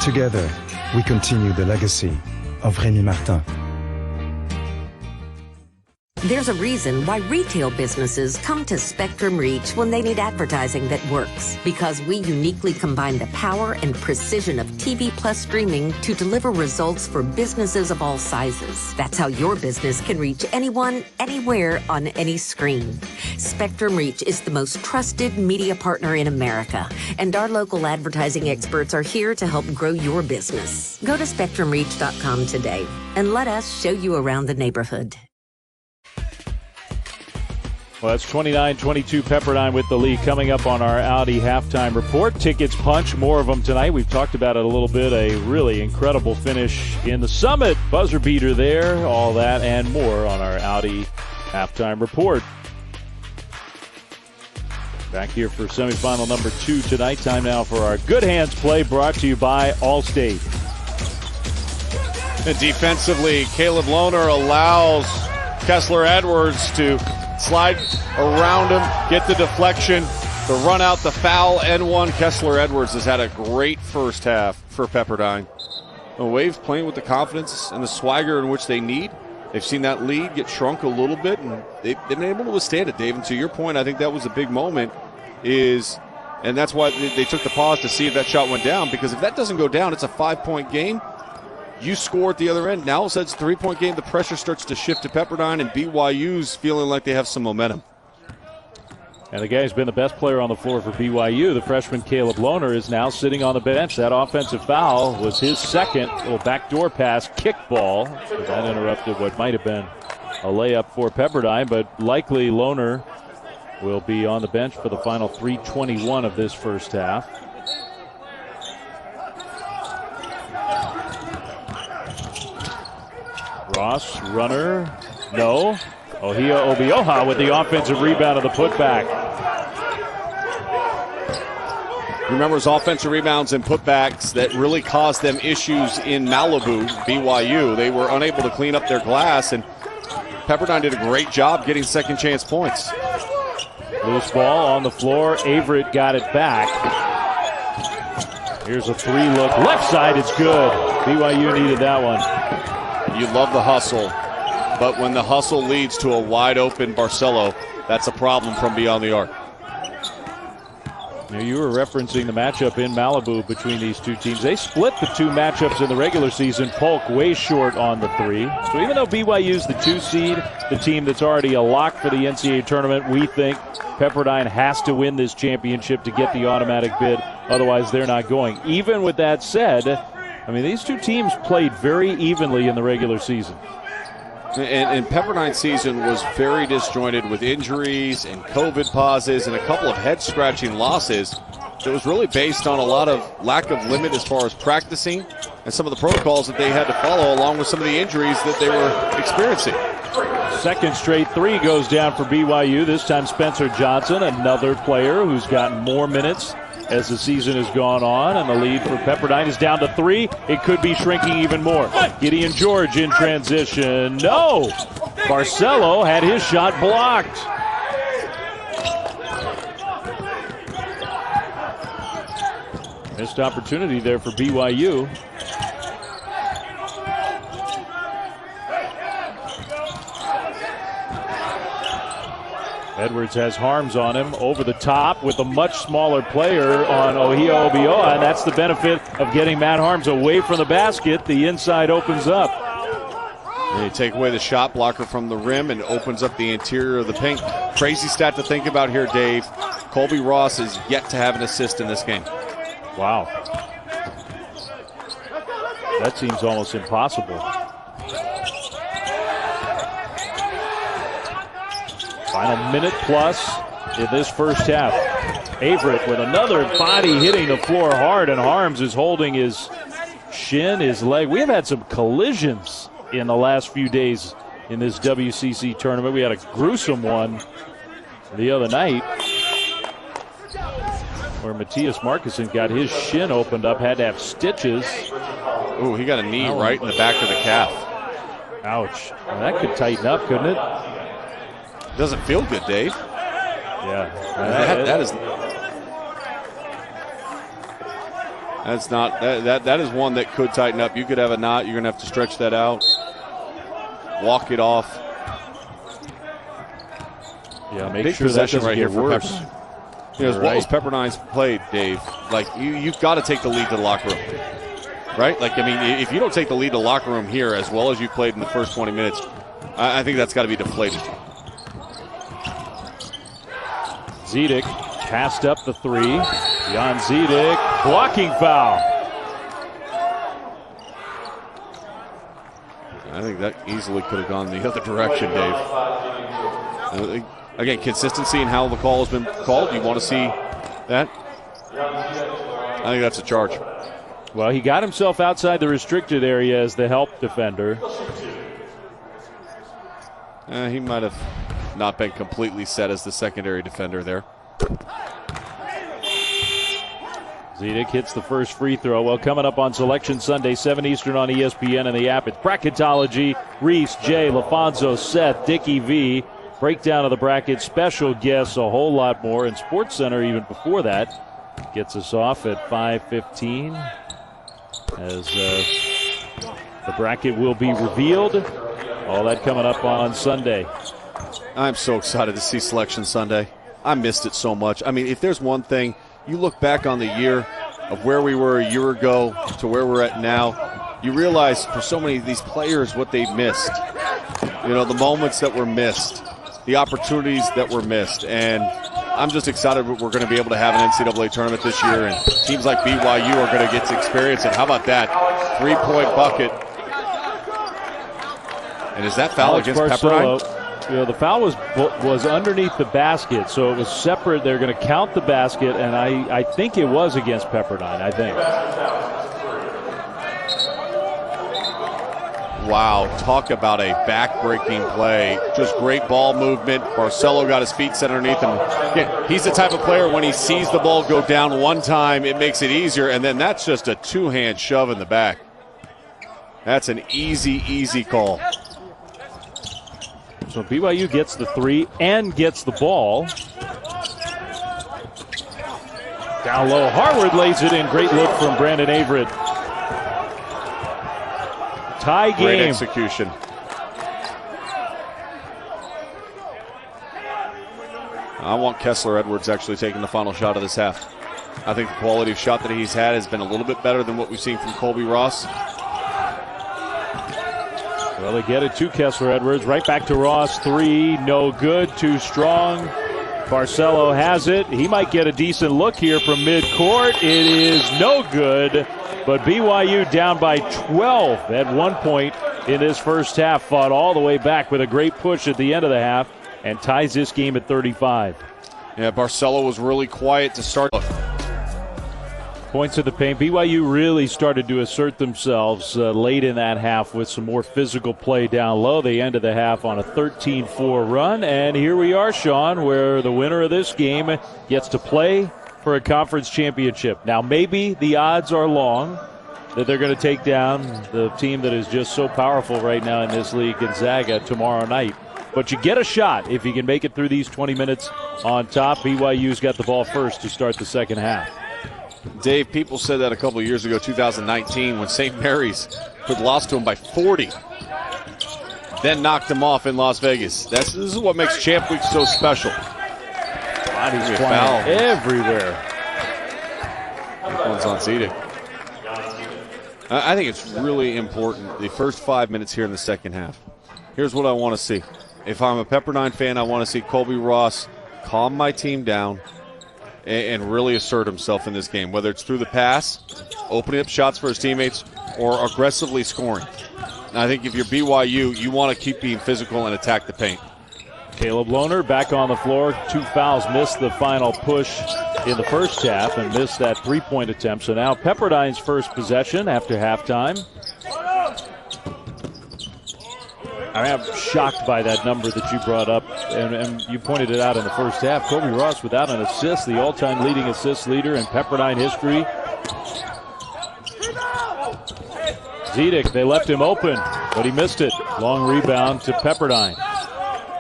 Together, we continue the legacy of Rémi Martin. There's a reason why retail businesses come to Spectrum Reach when they need advertising that works. Because we uniquely combine the power and precision of TV plus streaming to deliver results for businesses of all sizes. That's how your business can reach anyone, anywhere, on any screen. Spectrum Reach is the most trusted media partner in America, and our local advertising experts are here to help grow your business. Go to SpectrumReach.com today and let us show you around the neighborhood. Well, that's 29-22 Pepperdine with the lead. Coming up on our Audi halftime report. Tickets punch, more of them tonight. We've talked about it a little bit. A really incredible finish in the Summit. Buzzer beater there. All that and more on our Audi halftime report. Back here for semifinal number 2 tonight. Time now for our Good Hands play, brought to you by Allstate. And defensively, Caleb Lohner allows Kessler Edwards to slide around him, get the deflection, the run out, the foul, and one. Kessler Edwards has had a great first half for Pepperdine. The Waves playing with the confidence and the swagger in which they need. They've seen that lead get shrunk a little bit, and they've been able to withstand it, Dave. And to your point, I think that was a big moment, is And that's why they took the pause to see if that shot went down, because if that doesn't go down, it's a 5-point game. You score at the other end. Now it's a 3-point game. The pressure starts to shift to Pepperdine, and BYU's feeling like they have some momentum. And the guy who's been the best player on the floor for BYU, the freshman Caleb Lohner, is now sitting on the bench. That offensive foul was his second. Little backdoor pass, kickball. That interrupted what might have been a layup for Pepperdine, but likely Lohner will be on the bench for the final 3:21 of this first half. Ross, runner, no. Ohio Obioha with the offensive rebound of the putback. Remember his offensive rebounds and putbacks that really caused them issues in Malibu, BYU. They were unable to clean up their glass, and Pepperdine did a great job getting second chance points. Loose ball on the floor. Averett got it back. Here's a 3-look. Left side, it's good. BYU needed that one. You love the hustle, but when the hustle leads to a wide open Barcelo, that's a problem from beyond the arc. Now, you were referencing the matchup in Malibu between these two teams. They split the two matchups in the regular season. Polk way short on the 3. So even though BYU's the 2 seed, the team that's already a lock for the NCAA tournament, we think Pepperdine has to win this championship to get the automatic bid. Otherwise, they're not going. Even with that said, I mean, these two teams played very evenly in the regular season. And Pepperdine's season was very disjointed with injuries and COVID pauses and a couple of head-scratching losses. So it was really based on a lot of lack of limit as far as practicing and some of the protocols that they had to follow, along with some of the injuries that they were experiencing. Second straight 3 goes down for BYU. This time Spencer Johnson, another player who's gotten more minutes as the season has gone on, and the lead for Pepperdine is down to 3. It could be shrinking even more. Gideon George in transition. No! Barcelo had his shot blocked. Missed opportunity there for BYU. Edwards has Harms on him over the top with a much smaller player on Ohio Obioha, and that's the benefit of getting Matt Harms away from the basket. The inside opens up. And you take away the shot blocker from the rim and opens up the interior of the paint. Crazy stat to think about here, Dave. Colby Ross is yet to have an assist in this game. Wow. That seems almost impossible. Final minute plus in this first half. Averett with another body hitting the floor hard, and Harms is holding his shin, his leg. We have had some collisions in the last few days in this WCC tournament. We had a gruesome one the other night where Matthias Markussen got his shin opened up, had to have stitches. Ooh, he got a knee right in the back of the calf. Ouch. Well, that could tighten up, couldn't it? Doesn't feel good, Dave. Yeah. That is one that could tighten up. You could have a knot. You're going to have to stretch that out, walk it off. Yeah, make big sure possession that right here for worse. Pepperdine. You know, as well as Pepperdine's played, Dave, like you've got to take the lead to the locker room, right? Like, I mean, if you don't take the lead to the locker room here as well as you played in the first 20 minutes, I think that's got to be deflated. Zedek passed up the 3. Jan Zedek, blocking foul. I think that easily could have gone the other direction, Dave. Again, consistency in how the call has been called. You want to see that? I think that's a charge. Well, he got himself outside the restricted area as the help defender. He might have not been completely set as the secondary defender there. Zedek hits the first free throw. Well, coming up on Selection Sunday, 7 Eastern on ESPN and the app, it's bracketology. Reese, Jay, LaFonso, Seth, Dickie V. Breakdown of the bracket, special guests, a whole lot more. And Sports Center, even before that, gets us off at 5:15 as the bracket will be revealed. All that coming up on Sunday. I'm so excited to see Selection Sunday. I missed it so much. I mean, if there's one thing you look back on the year of where we were a year ago to where we're at now, you realize for so many of these players what they missed. You know, the moments that were missed, the opportunities that were missed. And I'm just excited that we're going to be able to have an NCAA tournament this year, and teams like BYU are going to get to experience it. How about that? 3-point bucket. And is that foul against Pepperdine? You know, the foul was underneath the basket, so it was separate. They're going to count the basket, and I think it was against Pepperdine, I think. Wow, talk about a back-breaking play. Just great ball movement. Barcelo got his feet set underneath him. Again, he's the type of player when he sees the ball go down one time, it makes it easier, and then that's just a two-hand shove in the back. That's an easy, easy call. So BYU gets the 3 and gets the ball. Down low, Harward lays it in. Great look from Brandon Averett. Tie game. Great execution. I want Kessler Edwards actually taking the final shot of this half. I think the quality of shot that he's had has been a little bit better than what we've seen from Colby Ross. Well, they get it to Kessler Edwards. Right back to Ross. 3, no good. Too strong. Barcelo has it. He might get a decent look here from midcourt. It is no good. But BYU down by 12 at one point in this first half. Fought all the way back with a great push at the end of the half and ties this game at 35. Yeah, Barcelo was really quiet to start. Points in the paint. BYU really started to assert themselves late in that half with some more physical play down low. They ended the half on a 13-4 run. And here we are, Sean, where the winner of this game gets to play for a conference championship. Now, maybe the odds are long that they're going to take down the team that is just so powerful right now in this league, Gonzaga, tomorrow night. But you get a shot if you can make it through these 20 minutes on top. BYU's got the ball first to start the second half. Dave, people said that a couple of years ago, 2019, when St. Mary's had lost to them by 40, then knocked them off in Las Vegas. This is what makes Champ Week so special. Bodies flying everywhere. That one's on Zedek. I think it's really important, the first 5 minutes here in the second half. Here's what I want to see. If I'm a Pepperdine fan, I want to see Colby Ross calm my team down and really assert himself in this game, whether it's through the pass, opening up shots for his teammates, or aggressively scoring. And I think if you're BYU, you want to keep being physical and attack the paint. Caleb Lohner back on the floor. 2 fouls, missed the final push in the first half and missed that three-point attempt. So now Pepperdine's first possession after halftime. I'm shocked by that number that you brought up, and you pointed it out in the first half. Colby Ross without an assist, the all-time leading assist leader in Pepperdine history. Zedek, they left him open, but he missed it. Long rebound to Pepperdine.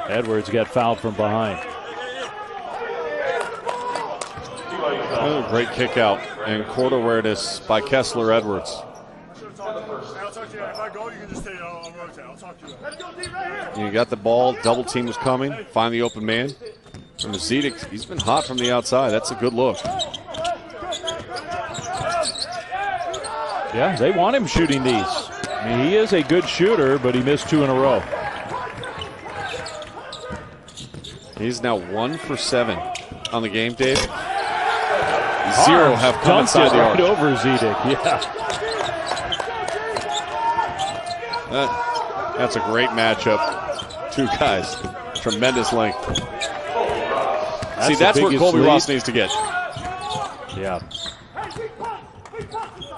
Edwards got fouled from behind. Oh, great kick out and court awareness by Kessler Edwards. You got the ball, double team was coming, find the open man. From Zedek, he's been hot from the outside. That's a good look. Yeah, they want him shooting these. I mean, he is a good shooter, but he missed 2 in a row. He's now 1 for 7 on the game, Dave. 0 have come inside the arc. Right over Zedek, yeah. That's a great matchup. 2 guys, tremendous length. That's where Colby Ross needs to get. Yeah.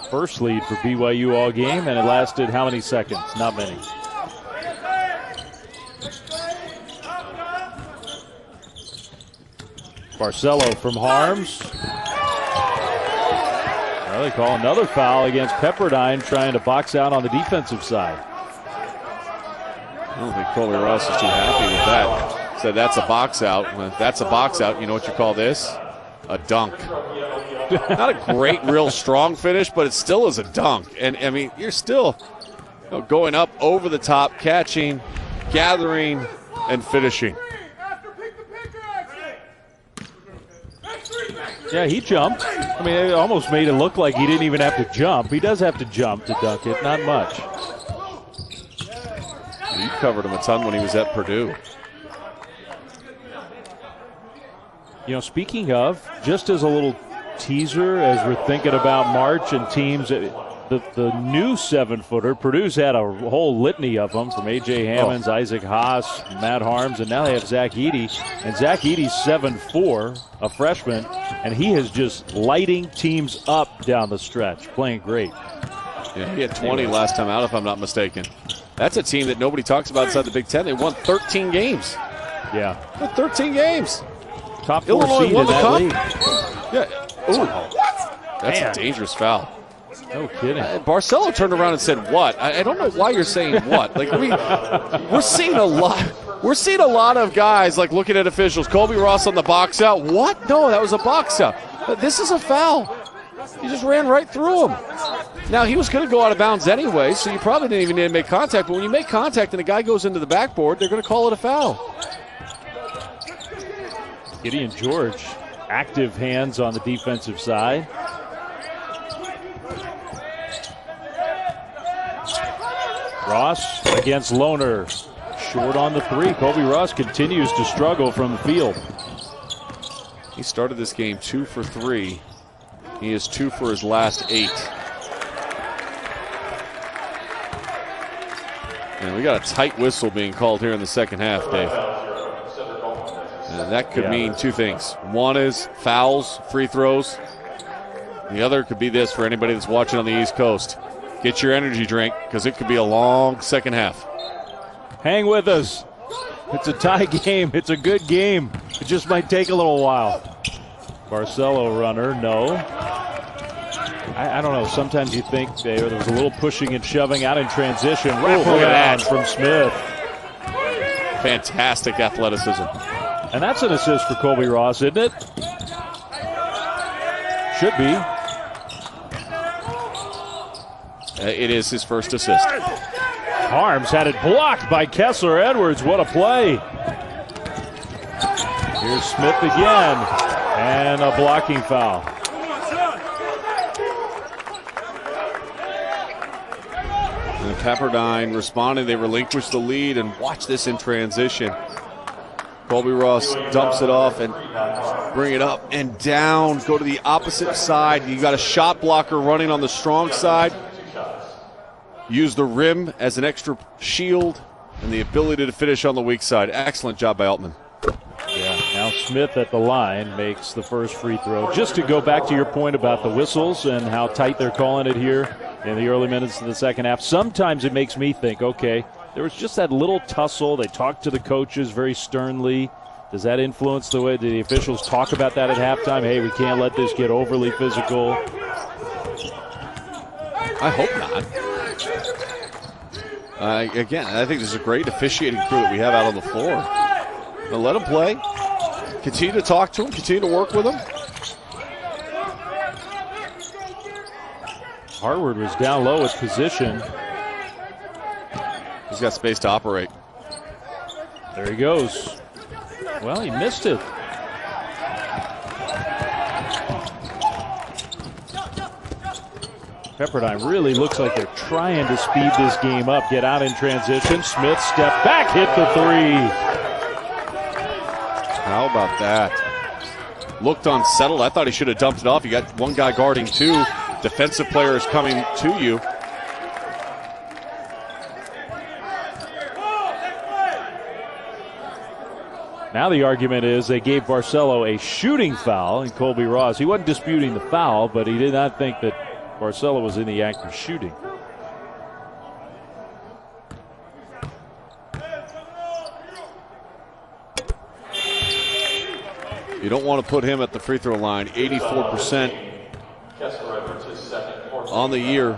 First lead for BYU all game, and it lasted how many seconds? Not many. Barcelo from Harms. Well, they call another foul against Pepperdine, trying to box out on the defensive side. I don't think Colby Ross is too happy with that. Said that's a box out. Well, if that's a box out, you know what you call this? A dunk. Not a great, real strong finish, but it still is a dunk. And, I mean, you're still going up over the top, catching, gathering, and finishing. Yeah, he jumped. I mean, it almost made it look like he didn't even have to jump. He does have to jump to dunk it, not much. He covered him a ton when he was at Purdue. You know, speaking of, just as a little teaser as we're thinking about March and teams, the new 7-footer, Purdue's had a whole litany of them, from A.J. Hammonds, Isaac Haas, Matt Harms, and now they have Zach Edey. And Zach Edey's 7'4", a freshman, and he is just lighting teams up down the stretch, playing great. Yeah, he had 20 last time out, if I'm not mistaken. That's a team that nobody talks about inside the Big Ten. They won 13 games. Yeah. 13 games. Top 4 Illinois seed won in the that cup. league. Yeah. Ooh. That's a dangerous foul. No kidding. Barcelo turned around and said, "What?" I don't know why you're saying what. Like we're seeing a lot. We're seeing a lot of guys like looking at officials. Colby Ross on the box out. What? No, that was a box out. This is a foul. He just ran right through him. Now he was going to go out of bounds anyway, so you probably didn't even need to make contact. But when you make contact and the guy goes into the backboard, they're going to call it a foul. Gideon George, active hands on the defensive side. Ross against Lohner. Short on the 3. Colby Ross continues to struggle from the field. He started this game 2 for 3. He is 2 for his last 8. And we got a tight whistle being called here in the second half, Dave. And that could mean 2 things. One is fouls, free throws. The other could be this for anybody that's watching on the East Coast. Get your energy drink, because it could be a long second half. Hang with us. It's a tie game. It's a good game. It just might take a little while. Barcelo runner, no. I don't know. Sometimes you think there was a little pushing and shoving out in transition. Wraparound from Smith. Fantastic athleticism. And that's an assist for Colby Ross, isn't it? Should be. It is his first assist. Harms had it blocked by Kessler Edwards. What a play. Here's Smith again. And a blocking foul. And Pepperdine responding. They relinquish the lead, and watch this in transition. Colby Ross dumps it off and bring it up and down. Go to the opposite side. You got a shot blocker running on the strong side. Use the rim as an extra shield and the ability to finish on the weak side. Excellent job by Altman. Yeah, now Smith at the line makes the first free throw. Just to go back to your point about the whistles and how tight they're calling it here in the early minutes of the second half, sometimes it makes me think, okay, there was just that little tussle. They talked to the coaches very sternly. Does that influence the way the officials talk about that at halftime? Hey, we can't let this get overly physical. I hope not. Again, I think this is a great officiating crew that we have out on the floor. Now let them play. Continue to talk to them. Continue to work with them. Harward was down low with position. He's got space to operate. There he goes. Well, he missed it. Pepperdine really looks like they're trying to speed this game up, get out in transition. Smith step back, hit the 3. How about that? Looked unsettled. I thought he should have dumped it off. You got one guy guarding 2. Defensive player is coming to you. Now the argument is they gave Barcelo a shooting foul in Colby Ross. He wasn't disputing the foul, but he did not think that Barcelo was in the act of shooting. You don't want to put him at the free throw line. 84% on the year.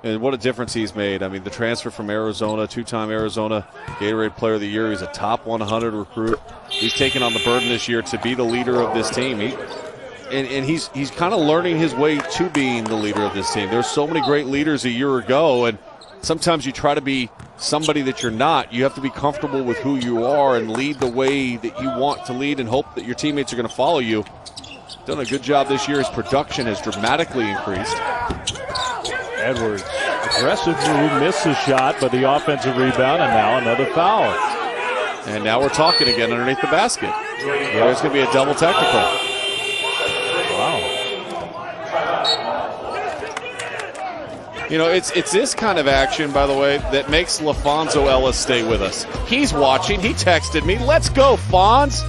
And what a difference he's made. I mean, the transfer from Arizona, 2-time Arizona Gatorade Player of the Year. He's a top 100 recruit. He's taken on the burden this year to be the leader of this team. He's kind of learning his way to being the leader of this team. There's so many great leaders a year ago, and sometimes you try to be somebody that you're not. You have to be comfortable with who you are and lead the way that you want to lead and hope that your teammates are going to follow you. Done a good job this year. His production has dramatically increased. Edwards, aggressive move, missed the shot, but the offensive rebound, and now another foul. And now we're talking again underneath the basket. There's going to be a double technical. Wow. You know, it's this kind of action, by the way, that makes LaFonso Ellis stay with us. He's watching. He texted me, "Let's go, Fonz."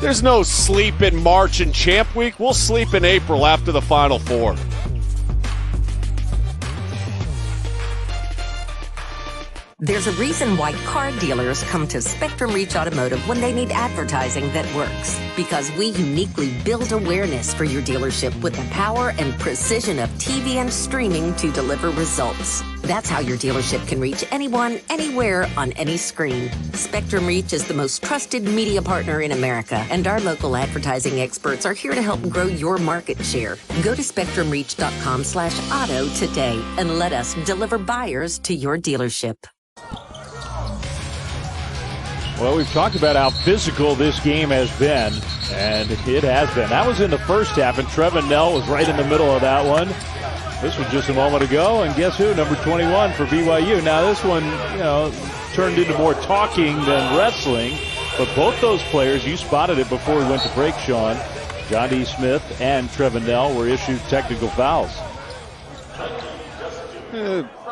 There's no sleep in March and Champ Week. We'll sleep in April after the Final Four. There's a reason why car dealers come to Spectrum Reach Automotive when they need advertising that works. Because we uniquely build awareness for your dealership with the power and precision of TV and streaming to deliver results. That's how your dealership can reach anyone, anywhere, on any screen. Spectrum Reach is the most trusted media partner in America, and our local advertising experts are here to help grow your market share. Go to spectrumreach.com/auto today and let us deliver buyers to your dealership. Well, we've talked about how physical this game has been, and it has been. That was in the first half, and Trevin Knell was right in the middle of that one. This was just a moment ago, and guess who? Number 21 for BYU. Now, this one, turned into more talking than wrestling, but both those players, you spotted it before we went to break, Sean. John D. Smith and Trevin Knell were issued technical fouls.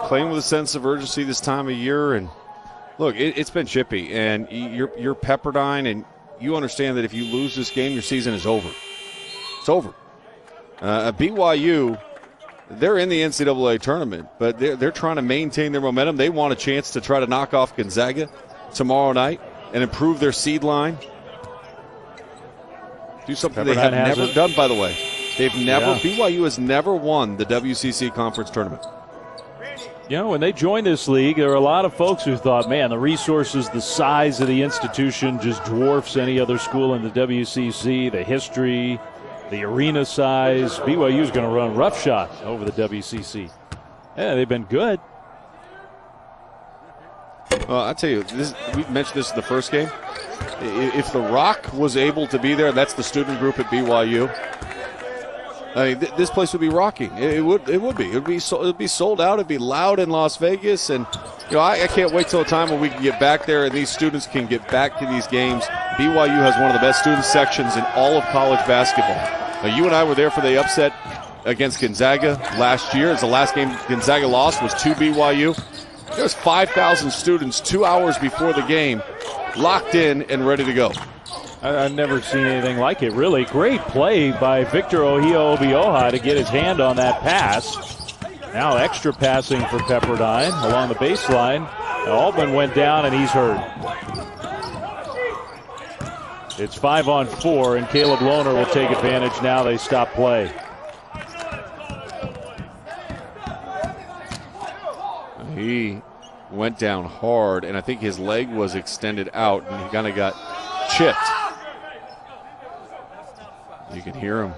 Playing with a sense of urgency this time of year, and look, it's been chippy, and you're Pepperdine, and you understand that if you lose this game, your season is over. It's over. BYU, they're in the NCAA tournament, but they're trying to maintain their momentum. They want a chance to try to knock off Gonzaga tomorrow night and improve their seed line. Do something they have never done, by the way. BYU has never won the WCC conference tournament. When they joined this league, there were a lot of folks who thought, man, the resources, the size of the institution just dwarfs any other school in the WCC, the history, the arena size. BYU is going to run roughshod over the WCC. Yeah, they've been good. Well, I tell you, we mentioned this in the first game. If The Rock was able to be there, that's the student group at BYU. I mean, this place would be rocking. It would be. It would be sold out. It'd be loud in Las Vegas, and I can't wait till a time when we can get back there and these students can get back to these games. BYU has one of the best student sections in all of college basketball. Now, you and I were there for the upset against Gonzaga last year. As the last game Gonzaga lost was to BYU. There was 5,000 students 2 hours before the game, locked in and ready to go. I've never seen anything like it, really. Great play by Victor Ohio-Obioha to get his hand on that pass. Now extra passing for Pepperdine along the baseline. Altman went down, and he's hurt. It's 5-on-4, and Caleb Lohner will take advantage now. They stop play. He went down hard, and I think his leg was extended out, and he kind of got chipped. You can hear him,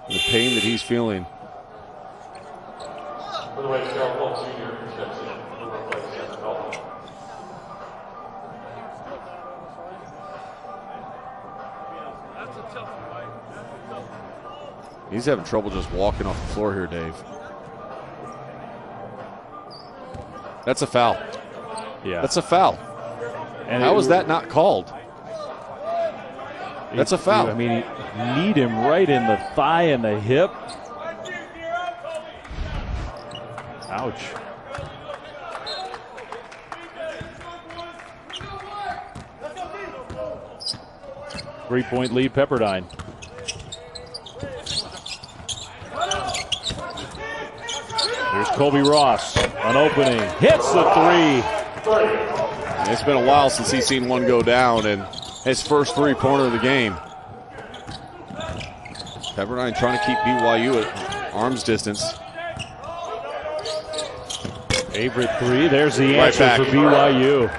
the pain that he's feeling. He's having trouble just walking off the floor here, Dave. That's a foul. Yeah. That's a foul. And how was that not called? That's a foul. I mean, you need him right in the thigh and the hip. Ouch. Three-point lead, Pepperdine. Here's Colby Ross, an opening, hits the three. It's been a while since he's seen one go down, and his first three-pointer of the game. Pepperdine trying to keep BYU at arm's distance. Favorite three, there's the answer for BYU.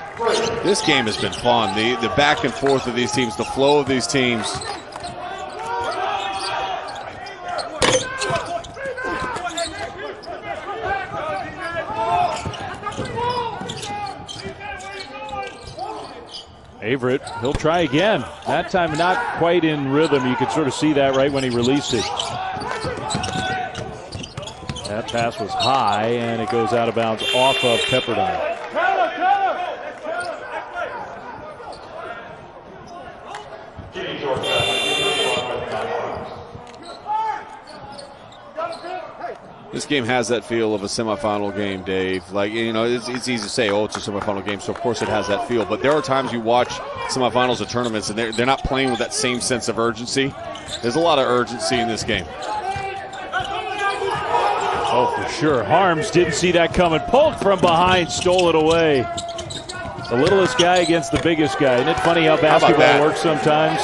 This game has been fun. The back and forth of these teams, the flow of these teams. Averett, he'll try again. That time not quite in rhythm. You could sort of see that right when he released it. That pass was high, and it goes out of bounds off of Pepperdine. This game has that feel of a semifinal game, Dave. Like, you know, it's easy to say, oh, it's a semifinal game, so of course it has that feel. But there are times you watch semifinals of tournaments, and they're not playing with that same sense of urgency. There's a lot of urgency in this game. Oh, for sure. Harms didn't see that coming. Polk from behind stole it away. The littlest guy against the biggest guy. Isn't it funny how basketball works sometimes?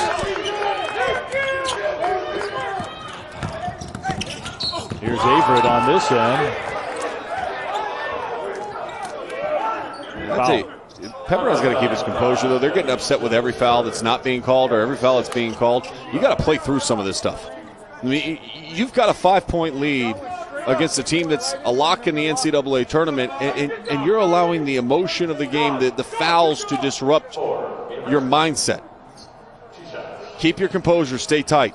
Here's Averett on this end. I'll tell you, Pepperdine's got to keep his composure, though. They're getting upset with every foul that's not being called or every foul that's being called. You got to play through some of this stuff. I mean, you've got a 5-point lead against a team that's a lock in the NCAA tournament, and you're allowing the emotion of the game, the fouls, to disrupt your mindset. Keep your composure, stay tight.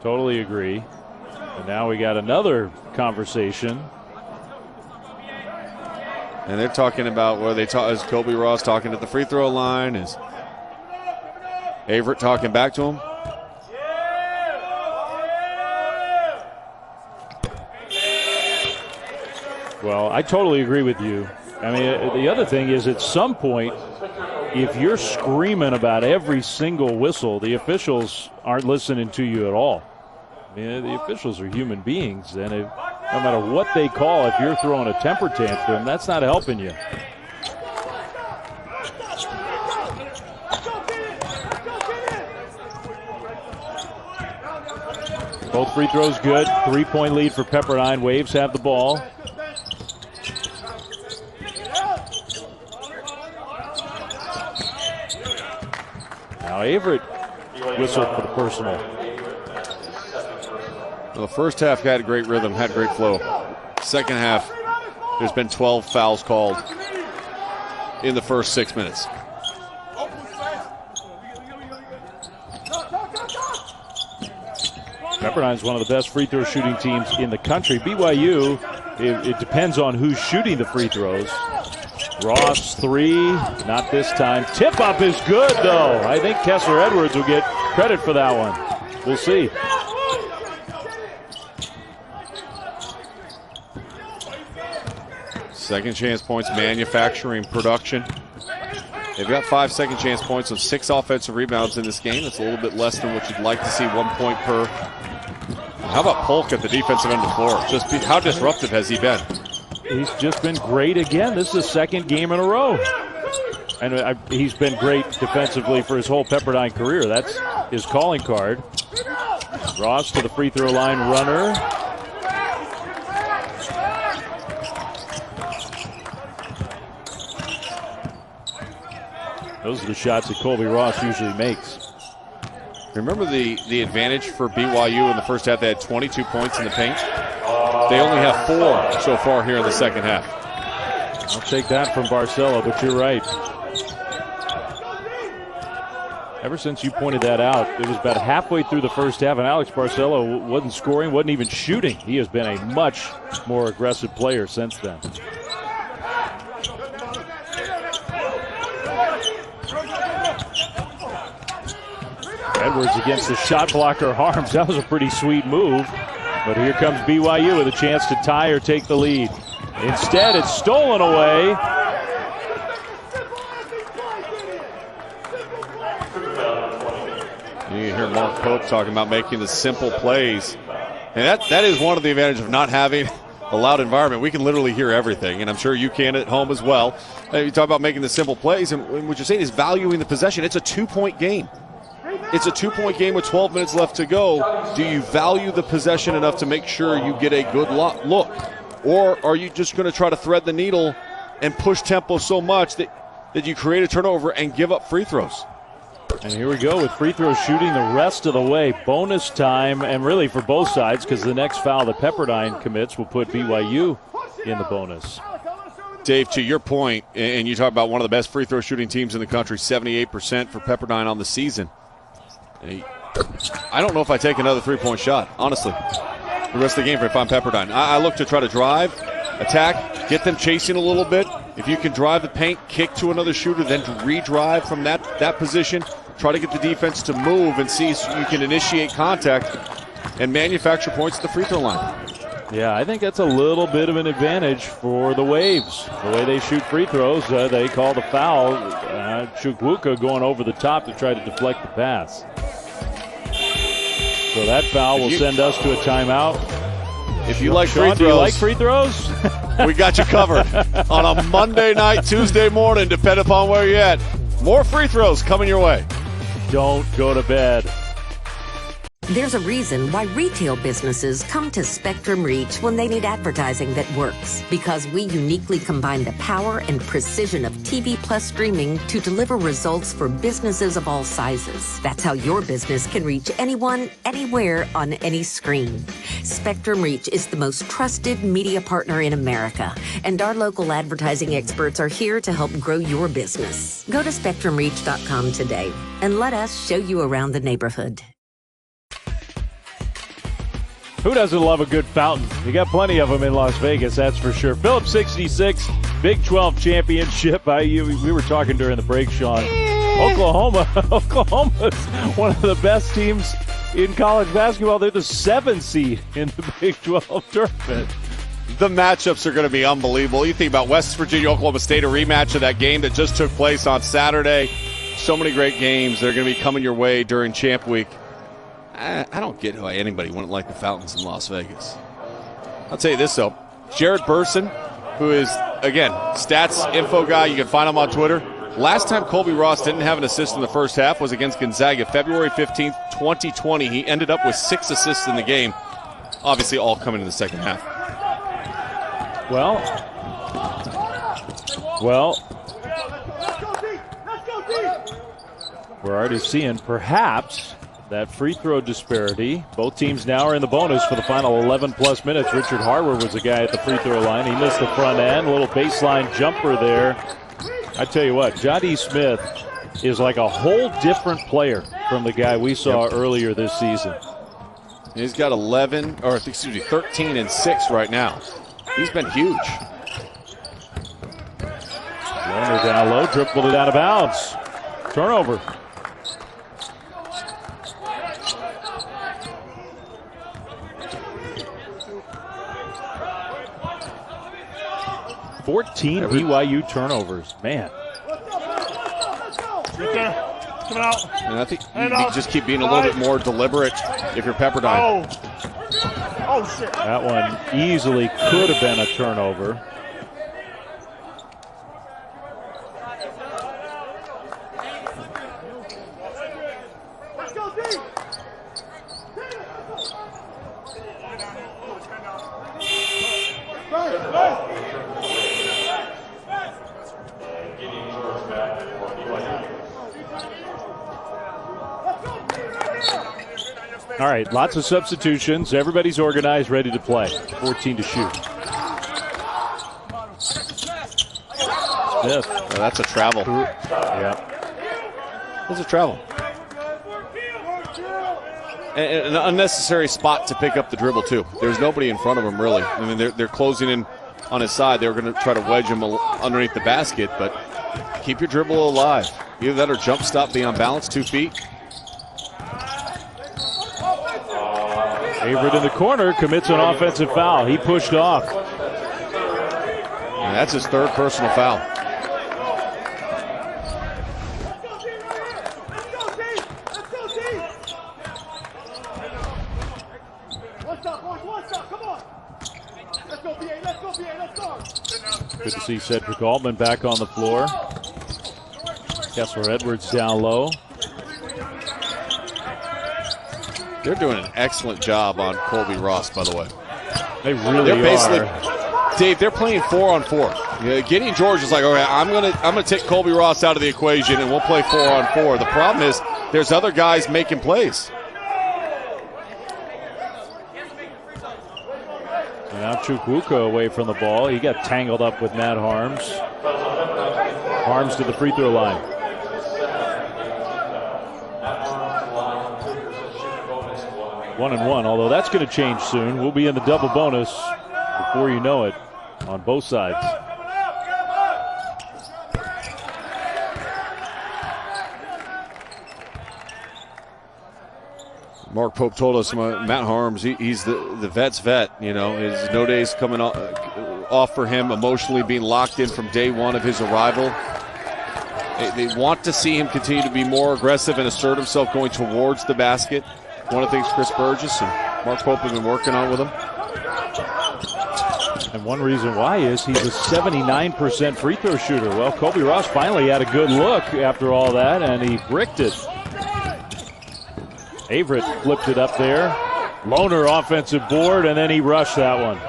Totally agree. And now we got another conversation. And they're talking about where is Kobe Ross talking at the free throw line? Is Averett talking back to him? Well, I totally agree with you. I mean, the other thing is, at some point, if you're screaming about every single whistle, the officials aren't listening to you at all. I mean, the officials are human beings, and no matter what they call, if you're throwing a temper tantrum, that's not helping you. Both free throws good. 3-point lead for Pepperdine. Waves have the ball. Now Averett whistled for the personal. Well, the first half had great rhythm, had great flow. Second half, there's been 12 fouls called in the first 6 minutes. Pepperdine's one of the best free throw shooting teams in the country. BYU, it depends on who's shooting the free throws. Ross, 3, not this time. Tip up is good, though. I think Kessler Edwards will get credit for that one. We'll see. Second chance points, manufacturing production. They've got 5 second chance points, so 6 offensive rebounds in this game. That's a little bit less than what you'd like to see, 1 point per. How about Polk at the defensive end of the floor? How disruptive has he been? He's just been great again. This is his second game in a row. And he's been great defensively for his whole Pepperdine career. That's his calling card. Ross to the free throw line runner. Those are the shots that Colby Ross usually makes. Remember the advantage for BYU in the first half? They had 22 points in the paint. They only have 4 so far here in the second half. I'll take that from Barcelo, but you're right. Ever since you pointed that out, it was about halfway through the first half, and Alex Barcelo wasn't scoring, wasn't even shooting. He has been a much more aggressive player since then. Edwards against the shot blocker Harms. That was a pretty sweet move. But here comes BYU with a chance to tie or take the lead. Instead, it's stolen away. You hear Mark Pope talking about making the simple plays. And that is one of the advantages of not having a loud environment. We can literally hear everything, and I'm sure you can at home as well. You talk about making the simple plays, and what you're saying is valuing the possession. It's a 2-point game. It's a 2-point game with 12 minutes left to go. Do you value the possession enough to make sure you get a good look? Or are you just going to try to thread the needle and push tempo so much that you create a turnover and give up free throws? And here we go with free throw shooting the rest of the way. Bonus time, and really for both sides, because the next foul that Pepperdine commits will put BYU in the bonus. Dave, to your point, and you talk about one of the best free throw shooting teams in the country, 78% for Pepperdine on the season. I don't know if I take another three-point shot, honestly, the rest of the game if I'm Pepperdine. I look to try to drive, attack, get them chasing a little bit. If you can drive the paint, kick to another shooter, then re-drive from that position, try to get the defense to move and see if you can initiate contact and manufacture points at the free throw line. Yeah, I think that's a little bit of an advantage for the Waves. The way they shoot free throws, they call the foul. Chukwuka going over the top to try to deflect the pass. So that foul will send us to a timeout. If you like Sean, free throws, do you like free throws? we got you covered on a Monday night, Tuesday morning, depending upon where you're at. More free throws coming your way. Don't go to bed. There's a reason why retail businesses come to Spectrum Reach when they need advertising that works. Because we uniquely combine the power and precision of TV plus streaming to deliver results for businesses of all sizes. That's how your business can reach anyone, anywhere, on any screen. Spectrum Reach is the most trusted media partner in America, and our local advertising experts are here to help grow your business. Go to SpectrumReach.com today and let us show you around the neighborhood. Who doesn't love a good fountain? You got plenty of them in Las Vegas, that's for sure. Phillips 66, Big 12 championship. We were talking during the break, Sean. Oklahoma's one of the best teams in college basketball. They're the 7th seed in the Big 12 tournament. The matchups are going to be unbelievable. You think about West Virginia, Oklahoma State, a rematch of that game that just took place on Saturday. So many great games that are going to be coming your way during Champ Week. I don't get why anybody wouldn't like the fountains in Las Vegas. I'll tell you this, though. Jared Burson, who is, again, stats info guy. You can find him on Twitter. Last time Colby Ross didn't have an assist in the first half was against Gonzaga, February 15th, 2020. He ended up with 6 assists in the game, obviously all coming in the second half. Well, we're already seeing perhaps that free throw disparity. Both teams now are in the bonus for the final 11-plus minutes. Richard Harward was the guy at the free throw line. He missed the front end. A little baseline jumper there. I tell you what, Jadi Smith is like a whole different player from the guy we saw earlier this season. He's got 13 and 6 right now. He's been huge. Runner down low, dribbled it out of bounds. Turnover. BYU turnovers, man. Coming out. And I think you just keep being a little bit more deliberate if you're Pepperdine. Oh, shit. That one easily could have been a turnover. Let's go, D. All right, lots of substitutions. Everybody's organized, ready to play. 14 to shoot. Smith. Oh, that's a travel. Yeah. That's a travel. And an unnecessary spot to pick up the dribble, too. There's nobody in front of him, really. I mean, they're closing in on his side. They were going to try to wedge him underneath the basket, but keep your dribble alive. Either that or jump stop, be on balance, 2 feet. Favorite in the corner commits an offensive foul. He pushed off. And that's his 3rd personal foul. Good to see Cedric Altman back on the floor. Kessler Edwards down low. They're doing an excellent job on Colby Ross, by the way. They really are. Dave, they're playing 4-on-4. Gideon George is like, okay, I'm gonna take Colby Ross out of the equation and we'll play 4-on-4. The problem is there's other guys making plays. Now Chukwuka away from the ball. He got tangled up with Matt Harms. Harms to the free throw line. One and one, although that's going to change soon. We'll be in the double bonus before you know it on both sides. Mark Pope told us Matt Harms, he's the vet's vet. You know, his no days coming off for him, emotionally being locked in from day one of his arrival. They want to see him continue to be more aggressive and assert himself going towards the basket. One of the things Chris Burgess and Mark Pope have been working on with him. And one reason why is he's a 79% free throw shooter. Well, Colby Ross finally had a good look after all that, and he bricked it. Averett flipped it up there. Lohner offensive board, and then he rushed that one.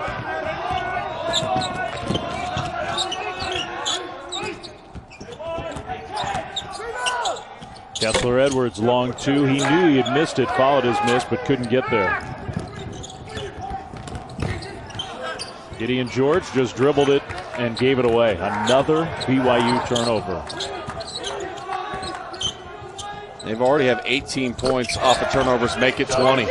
Kessler Edwards long two. He knew he had missed it, followed his miss, but couldn't get there. Gideon George just dribbled it and gave it away. Another BYU turnover. They've already have 18 points off of turnovers, make it 20.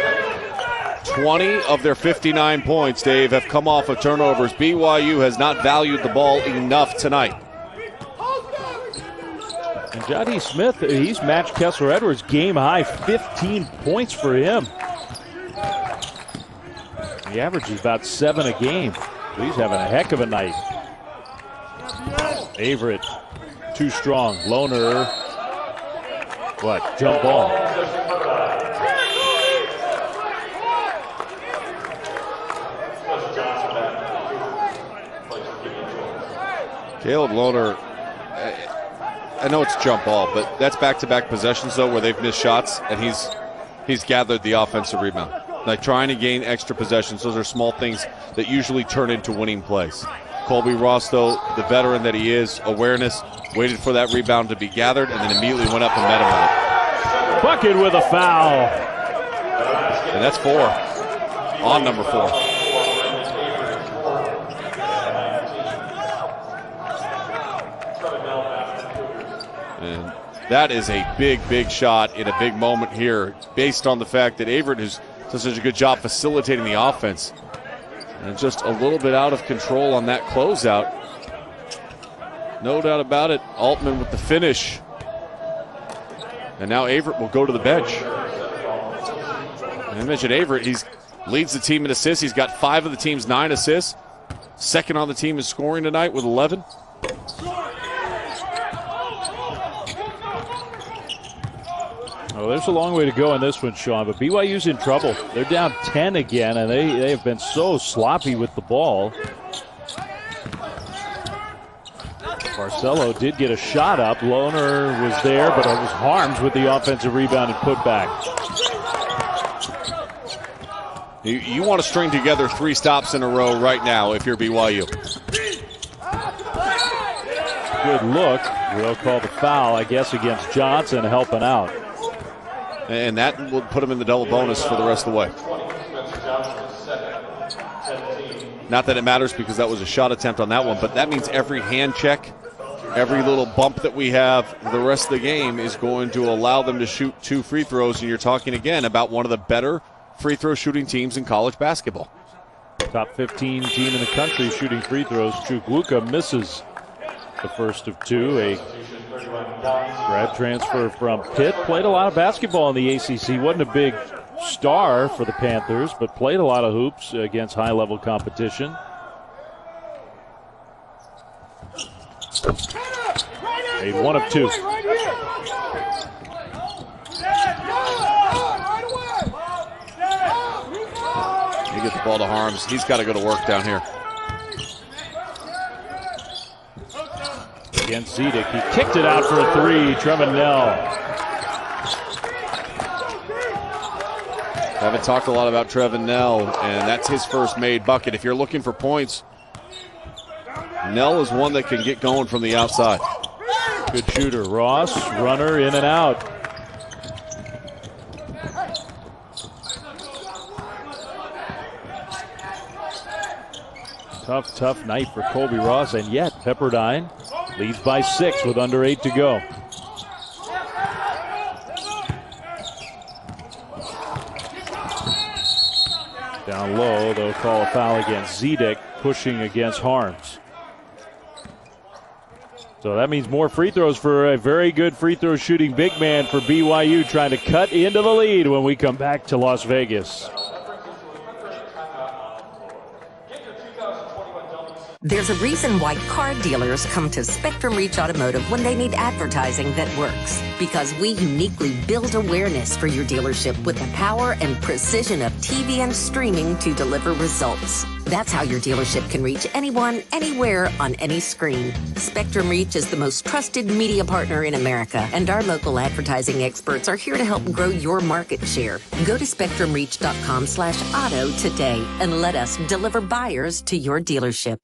20 of their 59 points, Dave, have come off of turnovers. BYU has not valued the ball enough tonight. And Jody Smith, he's matched Kessler Edwards game high 15 points for him. He averages about 7 a game. He's having a heck of a night. Averett, too strong. Lohner, what? Jump ball. Caleb Lohner, I know it's jump ball, but that's back-to-back possessions, though, where they've missed shots, and he's gathered the offensive rebound. Like trying to gain extra possessions, those are small things that usually turn into winning plays. Colby Ross, though, the veteran that he is, awareness, waited for that rebound to be gathered, and then immediately went up and met him with it. Bucket with a foul. And that's 4 on number 4. And that is a big, big shot in a big moment here, based on the fact that Averett has done such a good job facilitating the offense. And just a little bit out of control on that closeout. No doubt about it. Altman with the finish. And now Averett will go to the bench. And I mentioned Averett, he leads the team in assists. He's got 5 of the team's 9 assists. Second on the team in scoring tonight with 11. Oh, there's a long way to go in this one, Sean, but BYU's in trouble. They're down 10 again, and they have been so sloppy with the ball. Barcelo did get a shot up. Lohner was there, but it was Harms with the offensive rebound and put back. You want to string together 3 stops in a row right now if you're BYU. Good look. They'll call the foul, I guess, against Johnson, helping out. And that will put him in the double bonus for the rest of the way. Not that it matters because that was a shot attempt on that one, but that means every hand check, every little bump that we have the rest of the game is going to allow them to shoot 2 free throws, and you're talking again about one of the better free throw shooting teams in college basketball. Top 15 team in the country shooting free throws. Chukwuka misses the first of 2. A grad transfer from Pitt. Played a lot of basketball in the ACC. Wasn't a big star for the Panthers, but played a lot of hoops against high-level competition. Made 1 of 2. You get the ball to Harms. He's got to go to work down here. Against Zedek. He kicked it out for a 3. Trevin Nell. Haven't talked a lot about Trevin Nell, and that's his first made bucket. If you're looking for points, Nell is one that can get going from the outside. Good shooter. Ross, runner, in and out. Tough night for Colby Ross, and yet Pepperdine leads by 6 with under 8 to go. Down low, they'll call a foul against Zedek, pushing against Harms. So that means more free throws for a very good free throw shooting big man for BYU, trying to cut into the lead when we come back to Las Vegas. There's a reason why car dealers come to Spectrum Reach Automotive when they need advertising that works. Because we uniquely build awareness for your dealership with the power and precision of TV and streaming to deliver results. That's how your dealership can reach anyone, anywhere, on any screen. Spectrum Reach is the most trusted media partner in America, and our local advertising experts are here to help grow your market share. Go to spectrumreach.com/auto today and let us deliver buyers to your dealership.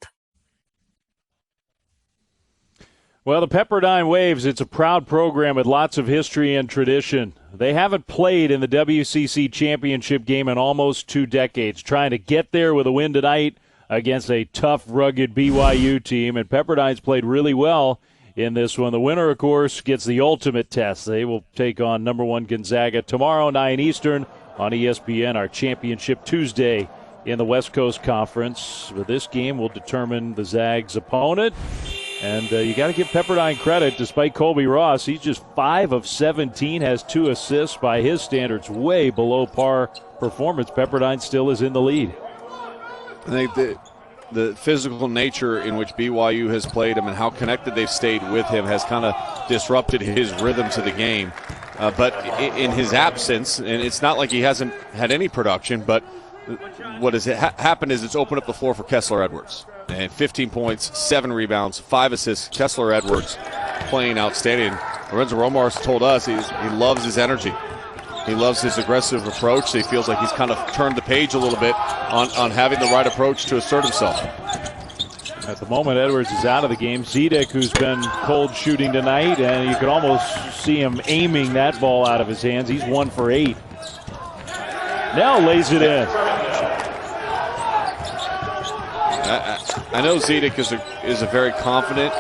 Well, the Pepperdine Waves, it's a proud program with lots of history and tradition. They haven't played in the WCC championship game in almost 2 decades, trying to get there with a win tonight against a tough, rugged BYU team. And Pepperdine's played really well in this one. The winner, of course, gets the ultimate test. They will take on number 1 Gonzaga tomorrow, 9 Eastern on ESPN, our championship Tuesday in the West Coast Conference. But this game will determine the Zags' opponent. And you got to give Pepperdine credit. Despite Colby Ross, he's just 5 of 17, has 2 assists. By his standards, way below par performance. Pepperdine still is in the lead. I think the physical nature in which BYU has played him and how connected they've stayed with him has kind of disrupted his rhythm to the game. But in his absence, and it's not like he hasn't had any production, but what has happened is it's opened up the floor for Kessler Edwards. And 15 points, 7 rebounds, 5 assists. Kessler Edwards playing outstanding. Lorenzo Romar's told us he loves his energy. He loves his aggressive approach. He feels like he's kind of turned the page a little bit on having the right approach to assert himself. At the moment, Edwards is out of the game. Zedek, who's been cold shooting tonight, and you could almost see him aiming that ball out of his hands. He's 1 for 8. Now lays it in. I know Zedek is a very confident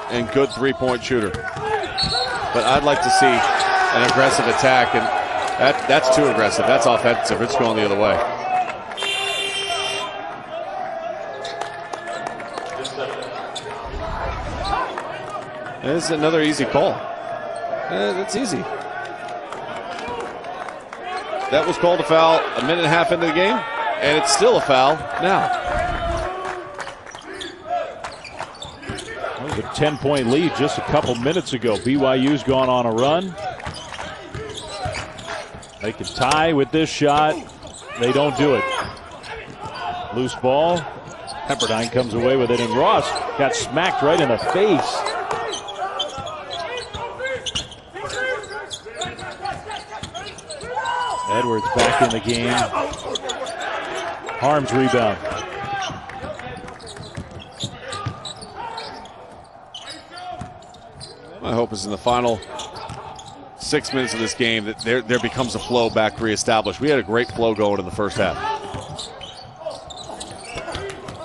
and good three-point shooter, but I'd like to see an aggressive attack, and that's too aggressive. That's offensive. It's going the other way. This is another easy call. That's easy. That was called a foul a minute and a half into the game, and it's still a foul now. That was a 10-point lead just a couple minutes ago. BYU's gone on a run. They can tie with this shot. They don't do it. Loose ball. Pepperdine comes away with it, and Ross got smacked right in the face. Edwards back in the game. Harms rebound. My hope is in the final 6 minutes of this game that there becomes a flow back reestablished. We had a great flow going in the first half.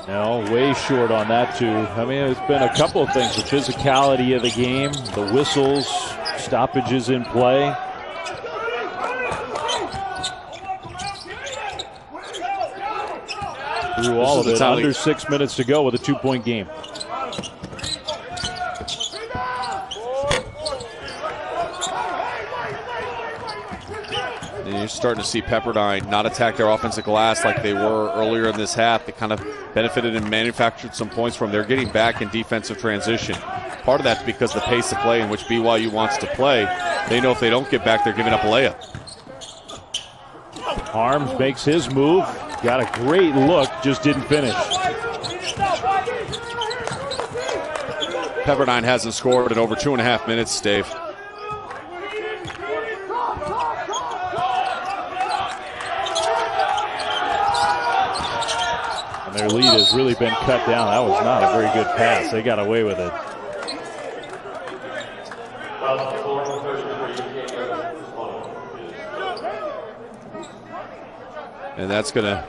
No, way short on that too. I mean, it's been a couple of things. The physicality of the game, the whistles, stoppages in play. Through all of it, under 6 minutes to go with a 2-point game. And you're starting to see Pepperdine not attack their offensive glass like they were earlier in this half. They kind of benefited and manufactured some points from. They're getting back in defensive transition. Part of that's because the pace of play in which BYU wants to play, they know if they don't get back, they're giving up a layup. Harms makes his move. Got a great look, just didn't finish. Pepperdine hasn't scored in over 2.5 minutes, Dave. And their lead has really been cut down. That was not a very good pass. They got away with it. And that's going to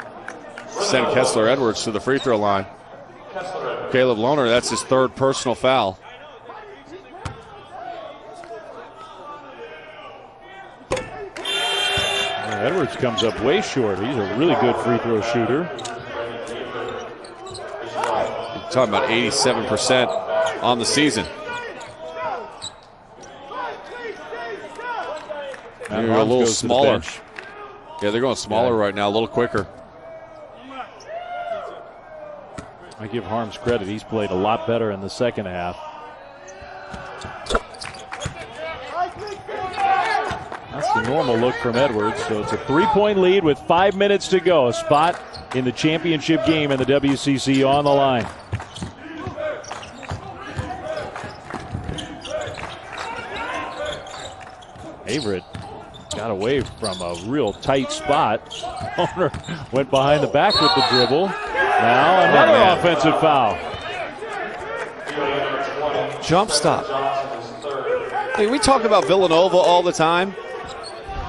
send Kessler Edwards to the free throw line. Caleb Lohner. That's his third personal foul. Edwards comes up way short. He's a really good free throw shooter. You're talking about 87% on the season. They're a little smaller. Yeah, they're going smaller right now, a little quicker. I give Harms credit. He's played a lot better in the second half. That's the normal look from Edwards. So it's a 3-point lead with 5 minutes to go. A spot in the championship game in the WCC on the line. Averett got away from a real tight spot. Owner went behind the back with the dribble. Now another offensive foul. Jump stop. Hey, we talk about Villanova all the time.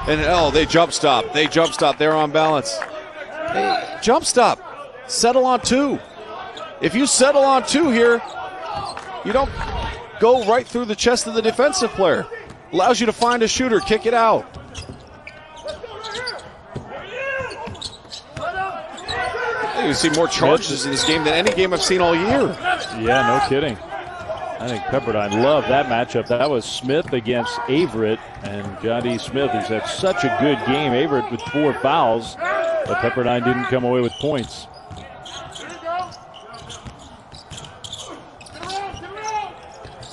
And, oh, they jump stop. They jump stop. They're on balance. Hey, jump stop. Settle on 2. If you settle on 2 here, you don't go right through the chest of the defensive player. Allows you to find a shooter, kick it out. You see more charges in this game than any game I've seen all year. Yeah, no kidding. I think Pepperdine loved that matchup. That was Smith against Averett, and Johnny Smith has had such a good game. Averett with 4 fouls, but Pepperdine didn't come away with points.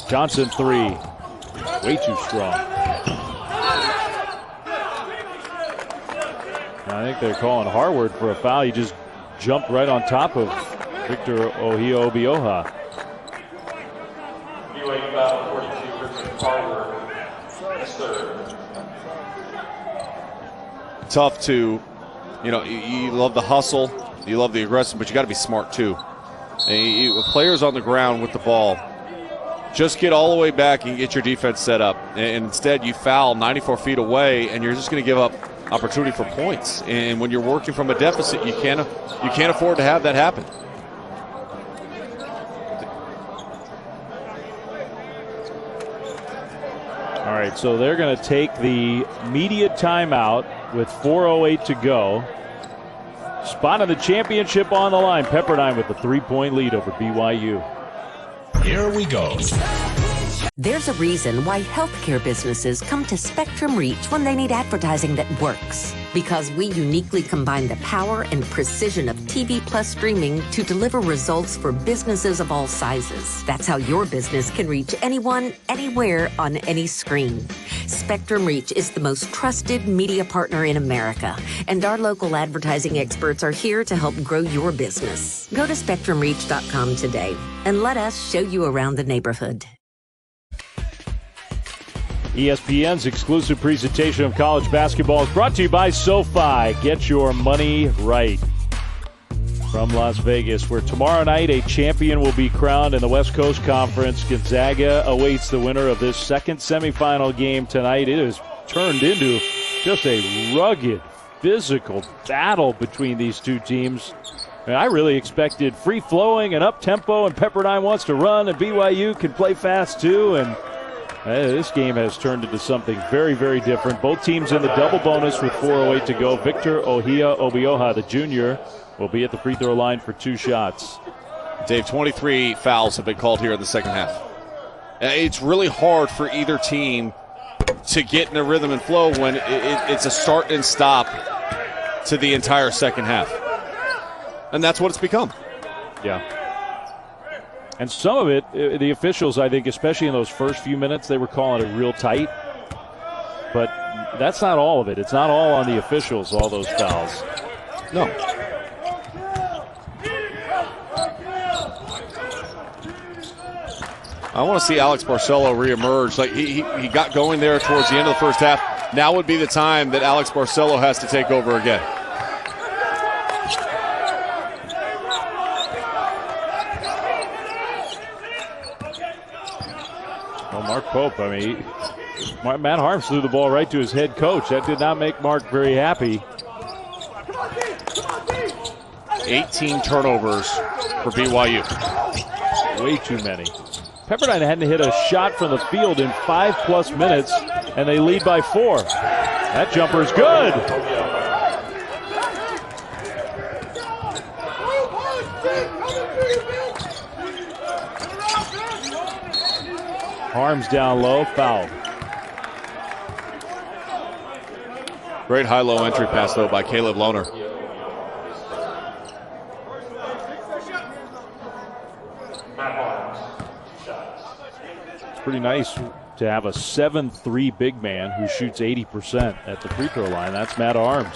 Johnson 3, way too strong. I think they're calling Harward for a foul. He just jumped right on top of Victor Ohio-Obioha. Tough to, you love the hustle, you love the aggression, but you got to be smart too. And players on the ground with the ball, just get all the way back and get your defense set up. And instead, you foul 94 feet away, and you're just going to give up opportunity for points. And when you're working from a deficit, you can't afford to have that happen. All right, so they're going to take the immediate timeout with 4:08 to go. Spot of the championship on the line. Pepperdine with a 3-point lead over BYU. Here we go. There's a reason why healthcare businesses come to Spectrum Reach when they need advertising that works. Because we uniquely combine the power and precision of TV plus streaming to deliver results for businesses of all sizes. That's how your business can reach anyone, anywhere, on any screen. Spectrum Reach is the most trusted media partner in America, and our local advertising experts are here to help grow your business. Go to SpectrumReach.com today and let us show you around the neighborhood. ESPN's exclusive presentation of college basketball is brought to you by SoFi. Get your money right. From Las Vegas, where tomorrow night a champion will be crowned in the West Coast Conference. Gonzaga awaits the winner of this second semifinal game tonight. It has turned into just a rugged, physical battle between these two teams. And I really expected free-flowing and up-tempo, and Pepperdine wants to run, and BYU can play fast too, and this game has turned into something very, very different. Both teams in the double bonus with 4:08 to go. Victor Ohio-Obioha, the junior, will be at the free throw line for 2 shots. Dave, 23 fouls have been called here in the second half. It's really hard for either team to get in a rhythm and flow when it's a start and stop to the entire second half. And that's what it's become. Yeah. And some of it, the officials, I think, especially in those first few minutes, they were calling it real tight. But that's not all of it. It's not all on the officials, all those fouls. No. I want to see Alex Barcelo reemerge. Like he got going there towards the end of the first half. Now would be the time that Alex Barcelo has to take over again. Well, Mark Pope, I mean, Matt Harms threw the ball right to his head coach. That did not make Mark very happy. 18 turnovers for BYU. Way too many. Pepperdine hadn't hit a shot from the field in 5+ minutes, and they lead by 4. That jumper's good. Harms down low, foul. Great high-low entry pass, though, by Caleb Lohner. It's pretty nice to have a 7'3" big man who shoots 80% at the free throw line. That's Matt Arms.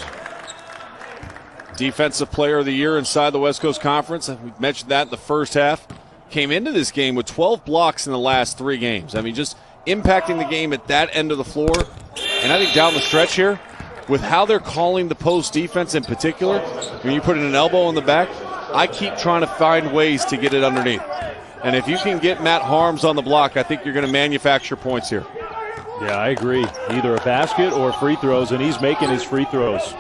Defensive Player of the Year inside the West Coast Conference. We mentioned that in the first half. Came into this game with 12 blocks in the last 3 games. I mean, just impacting the game at that end of the floor. And I think down the stretch here, with how they're calling the post defense in particular, when you put in an elbow in the back, I keep trying to find ways to get it underneath. And if you can get Matt Harms on the block, I think you're going to manufacture points here. Yeah, I agree. Either a basket or free throws, and he's making his free throws.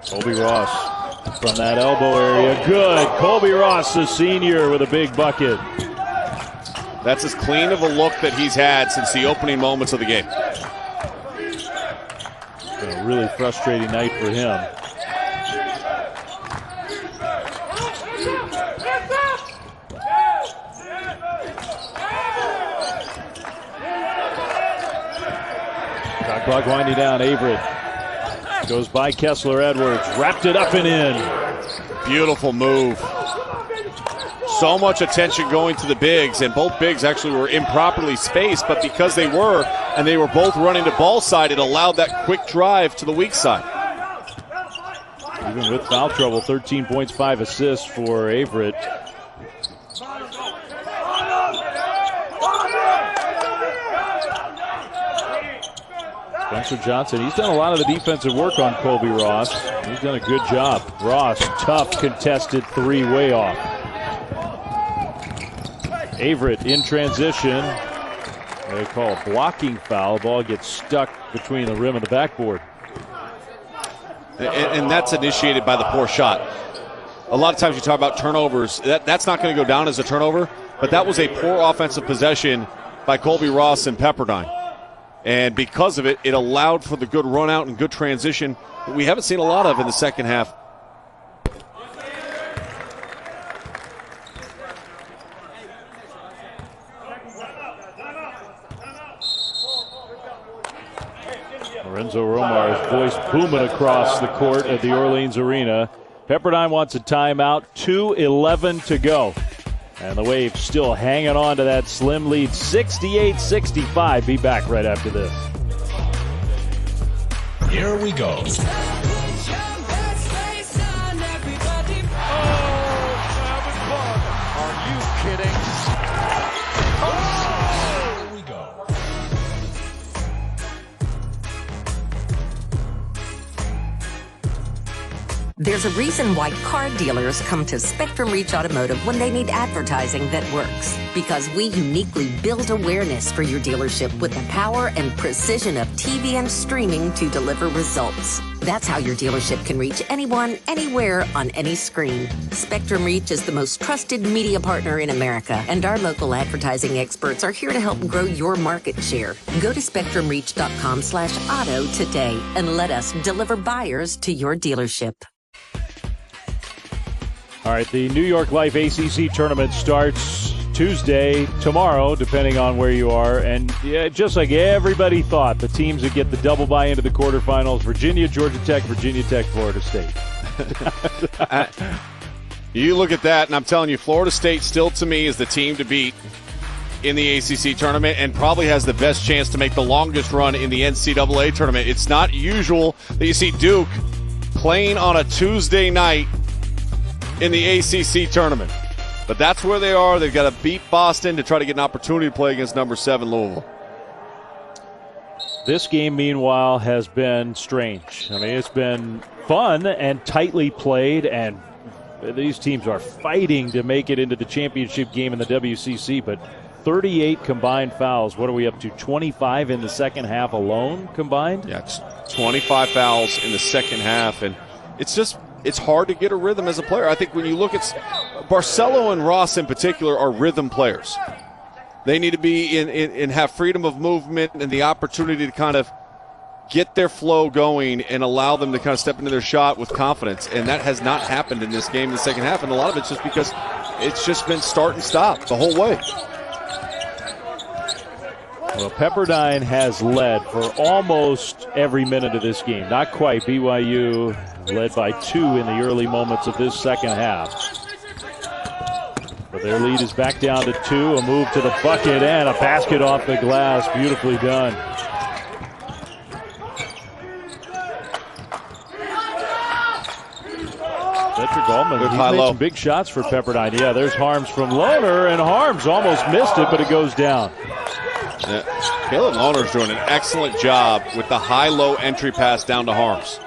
Colby Ross from that elbow area. Good. Colby Ross, the senior, with a big bucket. That's as clean of a look that he's had since the opening moments of the game. A really frustrating night for him. Shot clock winding down. Averett goes by Kessler Edwards, wrapped it up and in. Beautiful move. So much attention going to the bigs, and both bigs actually were improperly spaced, but because they were, and they were both running to ball side, it allowed that quick drive to the weak side. Even with foul trouble, 13 points, 5 assists for Averett. Spencer Johnson, he's done a lot of the defensive work on Colby Ross. He's done a good job. Ross, tough contested 3 way off. Averett in transition. They call a blocking foul. The ball gets stuck between the rim and the backboard. And that's initiated by the poor shot. A lot of times you talk about turnovers. That's not going to go down as a turnover, but that was a poor offensive possession by Colby Ross and Pepperdine. And because of it, it allowed for the good run out and good transition that we haven't seen a lot of in the second half. Lorenzo Romar's voice booming across the court at the Orleans Arena. Pepperdine wants a timeout. 2:11 to go. And the Wave still hanging on to that slim lead, 68-65. Be back right after this. Here we go. Are you kidding? Here we go. There's a reason why car dealers come to Spectrum Reach Automotive when they need advertising that works. Because we uniquely build awareness for your dealership with the power and precision of TV and streaming to deliver results. That's how your dealership can reach anyone, anywhere, on any screen. Spectrum Reach is the most trusted media partner in America, and our local advertising experts are here to help grow your market share. Go to spectrumreach.com/auto today and let us deliver buyers to your dealership. All right, the New York Life ACC tournament starts Tuesday, tomorrow, depending on where you are. And yeah, just like everybody thought, the teams that get the double bye into the quarterfinals, Virginia, Georgia Tech, Florida State. You look at that, and I'm telling you, Florida State still, to me, is the team to beat in the ACC tournament and probably has the best chance to make the longest run in the NCAA tournament. It's not usual that you see Duke playing on a Tuesday night in the ACC tournament. But that's where they are. They've got to beat Boston to try to get an opportunity to play against number 7 Louisville. This game, meanwhile, has been strange. I mean, it's been fun and tightly played, and these teams are fighting to make it into the championship game in the WCC, but 38 combined fouls. What are we up to, 25 in the second half alone combined? Yeah, it's 25 fouls in the second half, and it's hard to get a rhythm as a player. I think when you look at Barcelo and Ross in particular are rhythm players. They need to be in have freedom of movement and the opportunity to kind of get their flow going and allow them to kind of step into their shot with confidence. And that has not happened in this game in the second half. And a lot of it's just because it's just been start and stop the whole way. Well, Pepperdine has led for almost every minute of this game. Not quite. BYU led by 2 in the early moments of this second half. But their lead is back down to 2. A move to the bucket and a basket off the glass. Beautifully done. Patrick Altman, he's made some big shots for Pepperdine. Yeah, there's Harms from Lohner, and Harms almost missed it, but it goes down. Yeah. Caleb Lohner's doing an excellent job with the high-low entry pass down to Harms.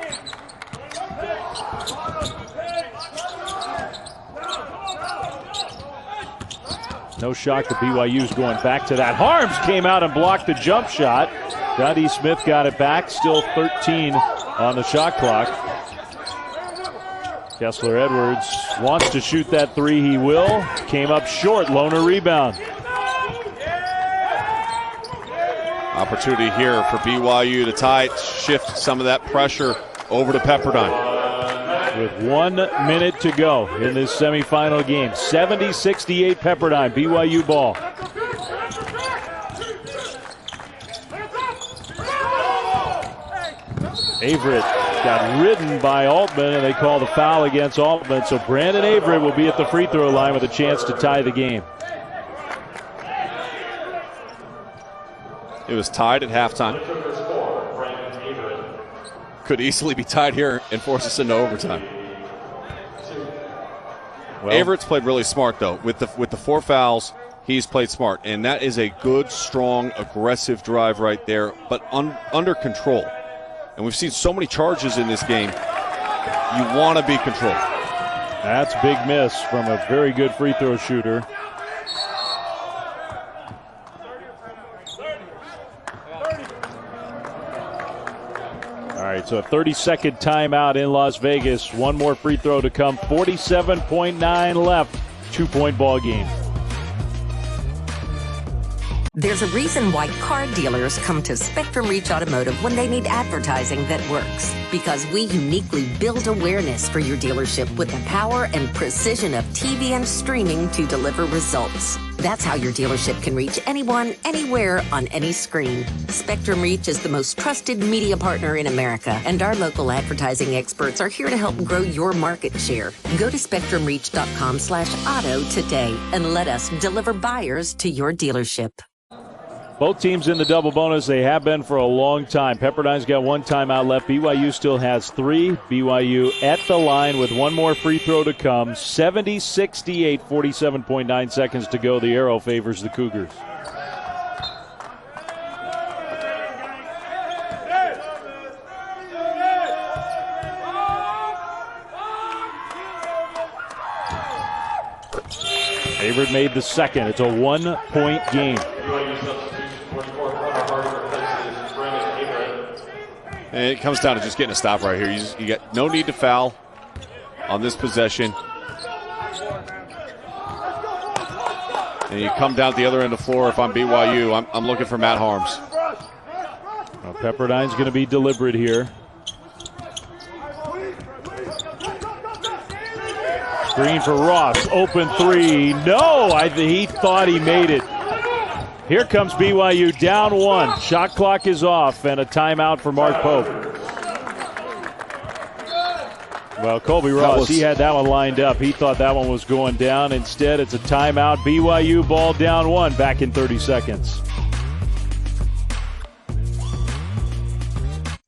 No shock that BYU's going back to that. Harms came out and blocked the jump shot. Dundee Smith got it back. Still 13 on the shot clock. Kessler Edwards wants to shoot that 3. He will. Came up short. Lohner rebound. Opportunity here for BYU to tie it, shift some of that pressure over to Pepperdine. With 1 minute to go in this semifinal game. 70-68 Pepperdine. BYU ball. Averett got ridden by Altman, and they call the foul against Altman. So Brandon Averett will be at the free throw line with a chance to tie the game. It was tied at halftime. Could easily be tied here and force us into overtime. Well, Averett's played really smart, though. With the 4 fouls, he's played smart. And that is a good, strong, aggressive drive right there, but under control. And we've seen so many charges in this game. You want to be controlled. That's a big miss from a very good free throw shooter. All right, so a 30-second timeout in Las Vegas. One more free throw to come. 47.9 left. 2-point ball game. There's a reason why car dealers come to Spectrum Reach Automotive when they need advertising that works. Because we uniquely build awareness for your dealership with the power and precision of TV and streaming to deliver results. That's how your dealership can reach anyone, anywhere, on any screen. Spectrum Reach is the most trusted media partner in America, and our local advertising experts are here to help grow your market share. Go to spectrumreach.com/auto today and let us deliver buyers to your dealership. Both teams in the double bonus. They have been for a long time. Pepperdine's got 1 timeout left. BYU still has 3. BYU at the line with 1 more free throw to come. 70-68, 47.9 seconds to go. The arrow favors the Cougars. Averett made the second. It's a 1-point game. And it comes down to just getting a stop right here. You got no need to foul on this possession. And you come down to the other end of the floor. If I'm BYU, I'm looking for Matt Harms. Well, Pepperdine's going to be deliberate here. Screen for Ross. Open 3. No, he thought he made it. Here comes BYU down 1. Shot clock is off and a timeout for Mark Pope. Well, Colby Ross, he had that one lined up. He thought that one was going down. Instead, it's a timeout. BYU ball down 1 back in 30 seconds.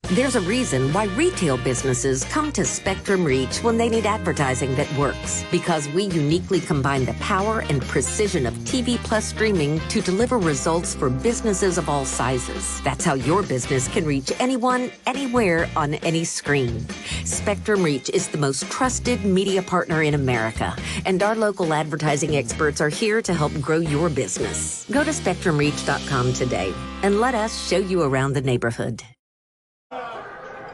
There's a reason why retail businesses come to Spectrum Reach when they need advertising that works. Because we uniquely combine the power and precision of TV plus streaming to deliver results for businesses of all sizes. That's how your business can reach anyone, anywhere, on any screen. Spectrum Reach is the most trusted media partner in America, and our local advertising experts are here to help grow your business. Go to spectrumreach.com today and let us show you around the neighborhood.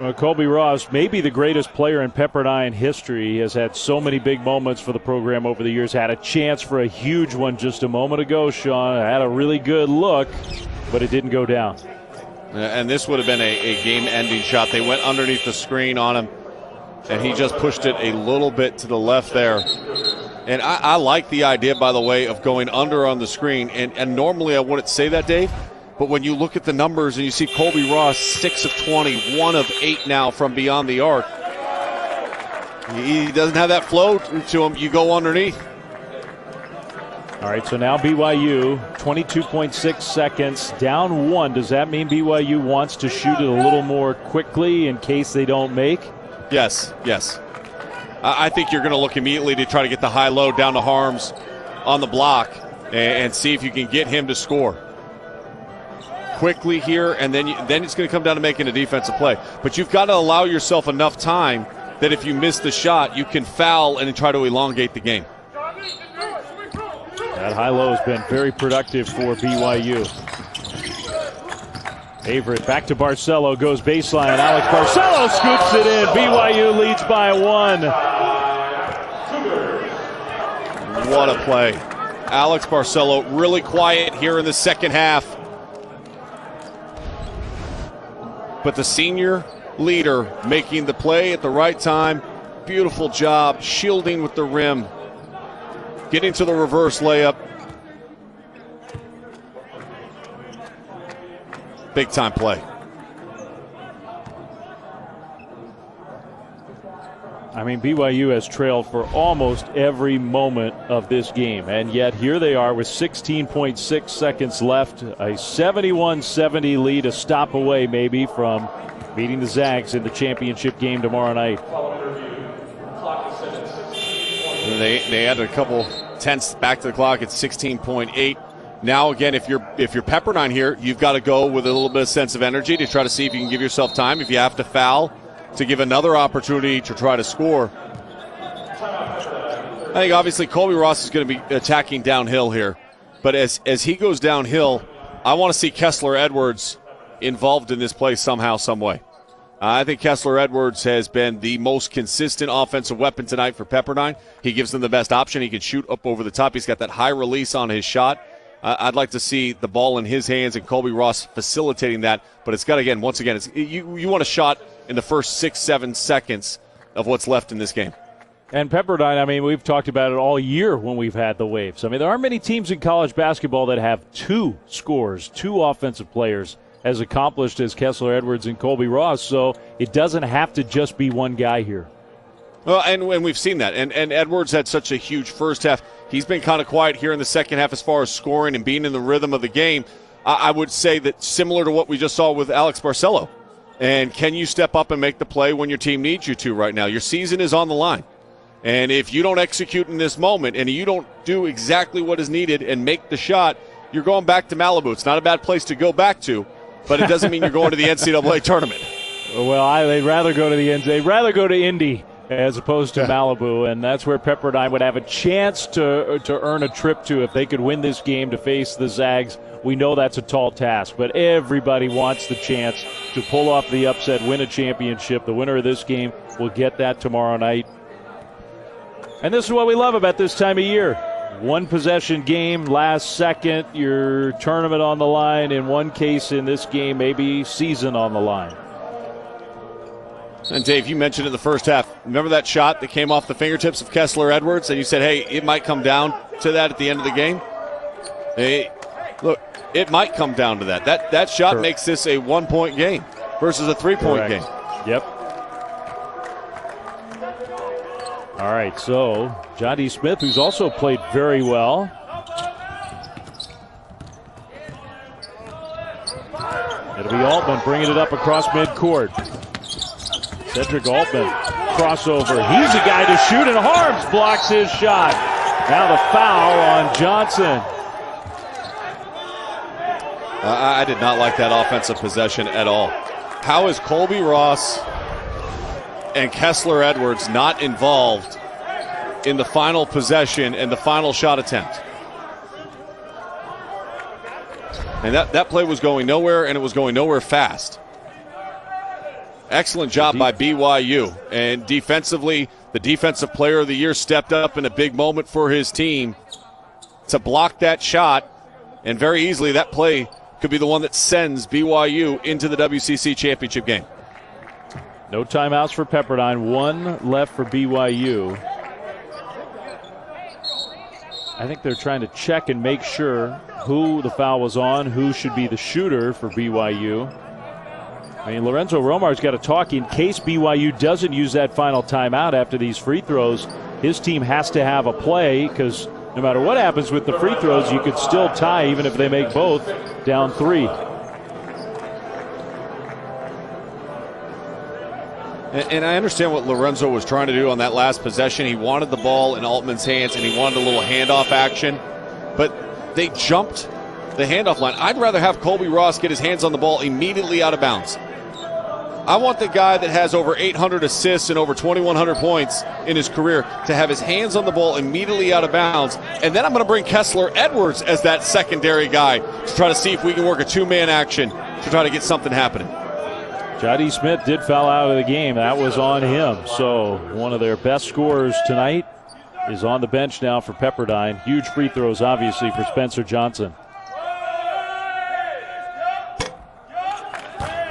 Well, Colby Ross, maybe the greatest player in Pepperdine history, has had so many big moments for the program over the years. Had a chance for a huge one just a moment ago, Sean. Had a really good look, but it didn't go down. And this would have been a game-ending shot. They went underneath the screen on him, and he just pushed it a little bit to the left there. And I like the idea, by the way, of going under on the screen. And normally I wouldn't say that, Dave. But when you look at the numbers and you see Colby Ross, 6 of 20, 1 of 8 now from beyond the arc. He doesn't have that flow to him. You go underneath. All right, so now BYU, 22.6 seconds, down 1. Does that mean BYU wants to shoot it a little more quickly in case they don't make? Yes. I think you're going to look immediately to try to get the high low down to Harms on the block and see if you can get him to score quickly here, and then it's going to come down to making a defensive play. But you've got to allow yourself enough time that if you miss the shot, you can foul and try to elongate the game. That high-low has been very productive for BYU. Averett back to Barcelo, goes baseline. Alex Barcelo scoops it in. BYU leads by 1. What a play. Alex Barcelo really quiet here in the second half. But the senior leader making the play at the right time. Beautiful job shielding with the rim. Getting to the reverse layup. Big time play. I mean, BYU has trailed for almost every moment of this game, and yet here they are with 16.6 seconds left, a 71-70 lead, a stop away maybe from beating the Zags in the championship game tomorrow night. They added a couple tenths back to the clock at 16.8. Now again, if you're Pepperdine here, you've got to go with a little bit of sense of energy to try to see if you can give yourself time. If you have to foul, to give another opportunity to try to score. I think obviously Colby Ross is going to be attacking downhill here. But as he goes downhill, I want to see Kessler Edwards involved in this play somehow, some way. I think Kessler Edwards has been the most consistent offensive weapon tonight for Pepperdine. He gives them the best option. He can shoot up over the top. He's got that high release on his shot. I'd like to see the ball in his hands and Colby Ross facilitating that. But it's got, again, once again, you want a shot in the first 6-7 seconds of what's left in this game. And Pepperdine, I mean, we've talked about it all year when we've had the waves. I mean, there aren't many teams in college basketball that have 2 scorers, 2 offensive players as accomplished as Kessler Edwards and Colby Ross. So it doesn't have to just be one guy here. Well, and we've seen that. And Edwards had such a huge first half. He's been kind of quiet here in the second half as far as scoring and being in the rhythm of the game. I would say that similar to what we just saw with Alex Barcelo. And can you step up and make the play when your team needs you to right now? Your season is on the line. And if you don't execute in this moment and you don't do exactly what is needed and make the shot, you're going back to Malibu. It's not a bad place to go back to, but it doesn't mean you're going to the NCAA tournament. Well, they'd rather go to the end. They'd rather go to Indy as opposed to Malibu, and that's where Pepperdine would have a chance to earn a trip to if they could win this game to face the Zags. We know that's a tall task, but everybody wants the chance to pull off the upset, win a championship. The winner of this game will get that tomorrow night. And this is what we love about this time of year. One possession game, last second, your tournament on the line. In one case in this game, maybe season on the line. And Dave, you mentioned in the first half, remember that shot that came off the fingertips of Kessler Edwards? And you said, hey, it might come down to that at the end of the game. Hey, look, it might come down to that. That shot makes this a 1-point game versus a 3-point game. Yep. All right, so John D. Smith, who's also played very well. It'll be Altman bringing it up across midcourt. Cedric Altman, crossover. He's the guy to shoot, and Harms blocks his shot. Now the foul on Johnson. I did not like that offensive possession at all. How is Colby Ross and Kessler Edwards not involved in the final possession and the final shot attempt? And that play was going nowhere, and it was going nowhere fast. Excellent job by BYU. And defensively, the Defensive Player of the Year stepped up in a big moment for his team to block that shot. And very easily, that play could be the one that sends BYU into the WCC championship game. No timeouts for Pepperdine. One left for BYU. I think they're trying to check and make sure who the foul was on, who should be the shooter for BYU. I mean, Lorenzo Romar's got to talk in case BYU doesn't use that final timeout after these free throws. His team has to have a play because no matter what happens with the free throws, you could still tie even if they make both down 3. And I understand what Lorenzo was trying to do on that last possession. He wanted the ball in Altman's hands, and he wanted a little handoff action. But they jumped the handoff line. I'd rather have Colby Ross get his hands on the ball immediately out of bounds. I want the guy that has over 800 assists and over 2,100 points in his career to have his hands on the ball immediately out of bounds. And then I'm going to bring Kessler Edwards as that secondary guy to try to see if we can work a two-man action to try to get something happening. Jody Smith did foul out of the game. That was on him. So one of their best scorers tonight is on the bench now for Pepperdine. Huge free throws, obviously, for Spencer Johnson.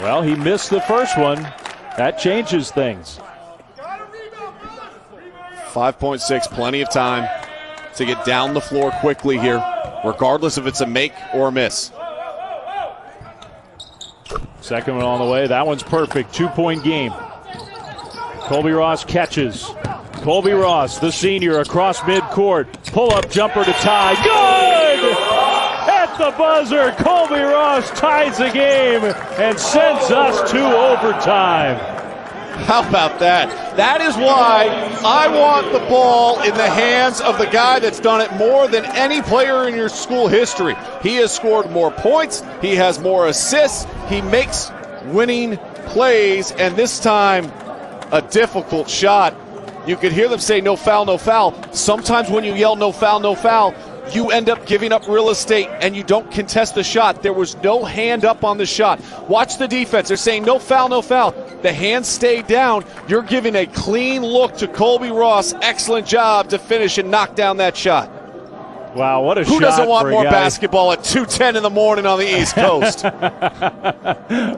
Well, he missed the first one. That changes things. 5.6, plenty of time to get down the floor quickly here, regardless if it's a make or a miss. Second one on the way. That one's perfect. 2-point game. Colby Ross catches. Colby Ross, the senior, across midcourt. Pull-up jumper to tie. Good! At the buzzer, Colby Ross ties the game and sends us to overtime. How about that? That is why I want the ball in the hands of the guy that's done it more than any player in your school history. He has scored more points. He has more assists. He makes winning plays, and this time a difficult shot. You could hear them say no foul, no foul. Sometimes when you yell no foul, no foul, you end up giving up real estate and you don't contest the shot. There was no hand up on the shot. Watch the defense. They're saying no foul, no foul. The hands stayed down. You're giving a clean look to Colby Ross. Excellent job to finish and knock down that shot. Wow, what a shot. Who doesn't want for a more guy basketball at 2:10 in the morning on the East Coast?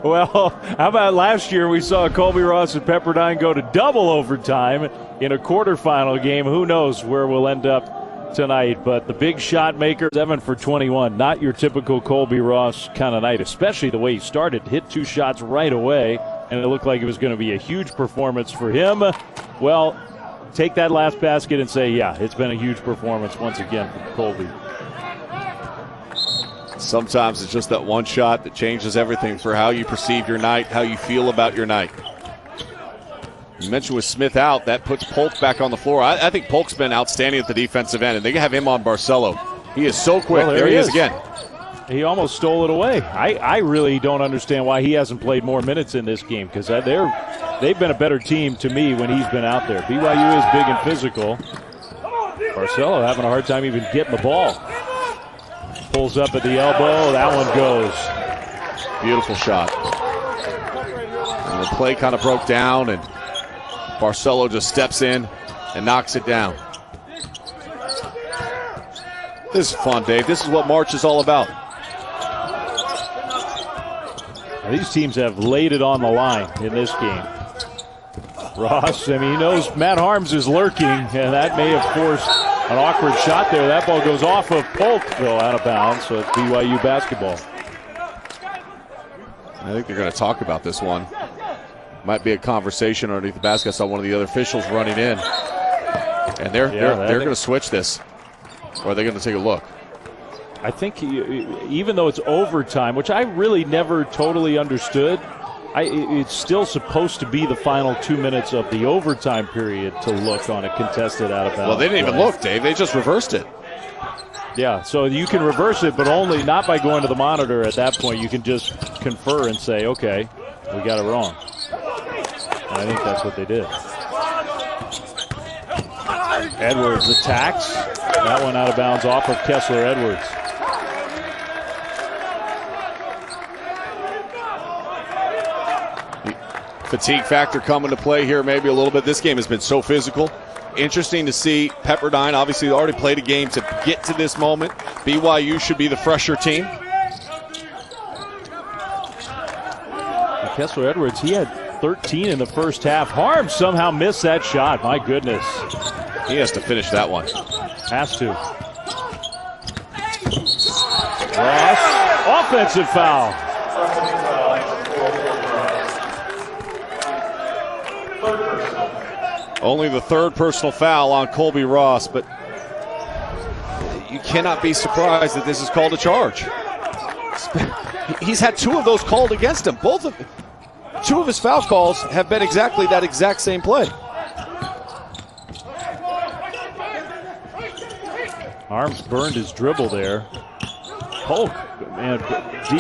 Well, how about last year we saw Colby Ross and Pepperdine go to double overtime in a quarterfinal game. Who knows where we'll end up tonight, but the big shot maker, 7 for 21. Not your typical Colby Ross kind of night, especially the way he started. Hit 2 shots right away, and it looked like it was going to be a huge performance for him. Well, take that last basket and say, yeah, it's been a huge performance once again for Colby. Sometimes it's just that one shot that changes everything for how you perceive your night, how you feel about your night. You mentioned with Smith out, that puts Polk back on the floor. I think Polk's been outstanding at the defensive end, and they have him on Barcelo. He is so quick. Well, there he is again. He almost stole it away. I really don't understand why he hasn't played more minutes in this game, because they've been a better team to me when he's been out there. BYU is big and physical. Barcelo having a hard time even getting the ball. Pulls up at the elbow. That one goes. Beautiful shot. And the play kind of broke down, and Barcelo just steps in and knocks it down. This is fun, Dave. This is what March is all about. These teams have laid it on the line in this game. Ross, I mean, he knows Matt Harms is lurking, and that may have forced an awkward shot there. That ball goes off of Polk, though, out of bounds, so it's BYU basketball. I think they're going to talk about this one. Might be a conversation underneath the basket. I saw one of the other officials running in. And they're going to switch this. Or are they going to take a look? I think even though it's overtime, which I really never totally understood, it's still supposed to be the final 2 minutes of the overtime period to look on a contested out of bounds. Well, they didn't even look, Dave. They just reversed it. Yeah, so you can reverse it, but only not by going to the monitor at that point. You can just confer and say, okay, we got it wrong. And I think that's what they did. Edwards attacks. That one out of bounds off of Kessler Edwards. Fatigue factor coming to play here maybe a little bit. This game has been so physical. Interesting to see Pepperdine. Obviously, they already played a game to get to this moment. BYU should be the fresher team. Kessler Edwards, he had 13 in the first half. Harms somehow missed that shot. My goodness. He has to finish that one. Has to. Ross, offensive foul. Only the third personal foul on Colby Ross, but you cannot be surprised that this is called a charge. He's had 2 of those called against him. 2 of his foul calls have been exactly that exact same play. Arms burned his dribble there. Polk, man,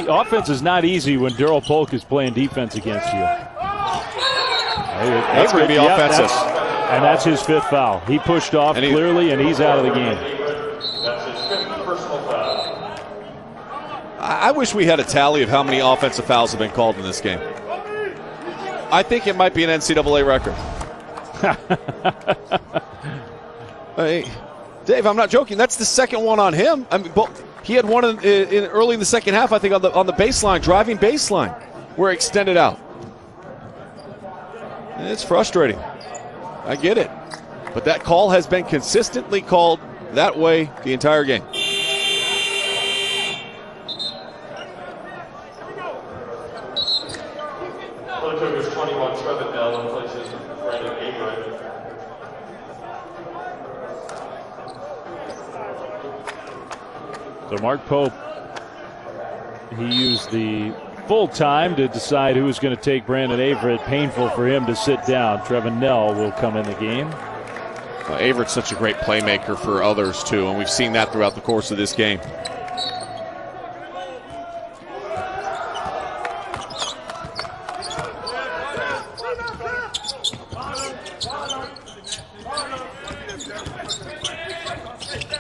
offense is not easy when Daryl Polk is playing defense against you. That's going to be offensive. And that's his 5th foul. He pushed off clearly, and he's out of the game. I wish we had a tally of how many offensive fouls have been called in this game. I think it might be an NCAA record. Hey, Dave, I'm not joking. That's the second one on him. I mean, he had one in early in the second half, I think, on the baseline, driving baseline, where it extended out. And it's frustrating. I get it. But that call has been consistently called that way the entire game. So Mark Pope, he used the full time to decide who was going to take Brandon Averett. Painful for him to sit down. Trevin Nell will come in the game. Averett's such a great playmaker for others, too, and we've seen that throughout the course of this game.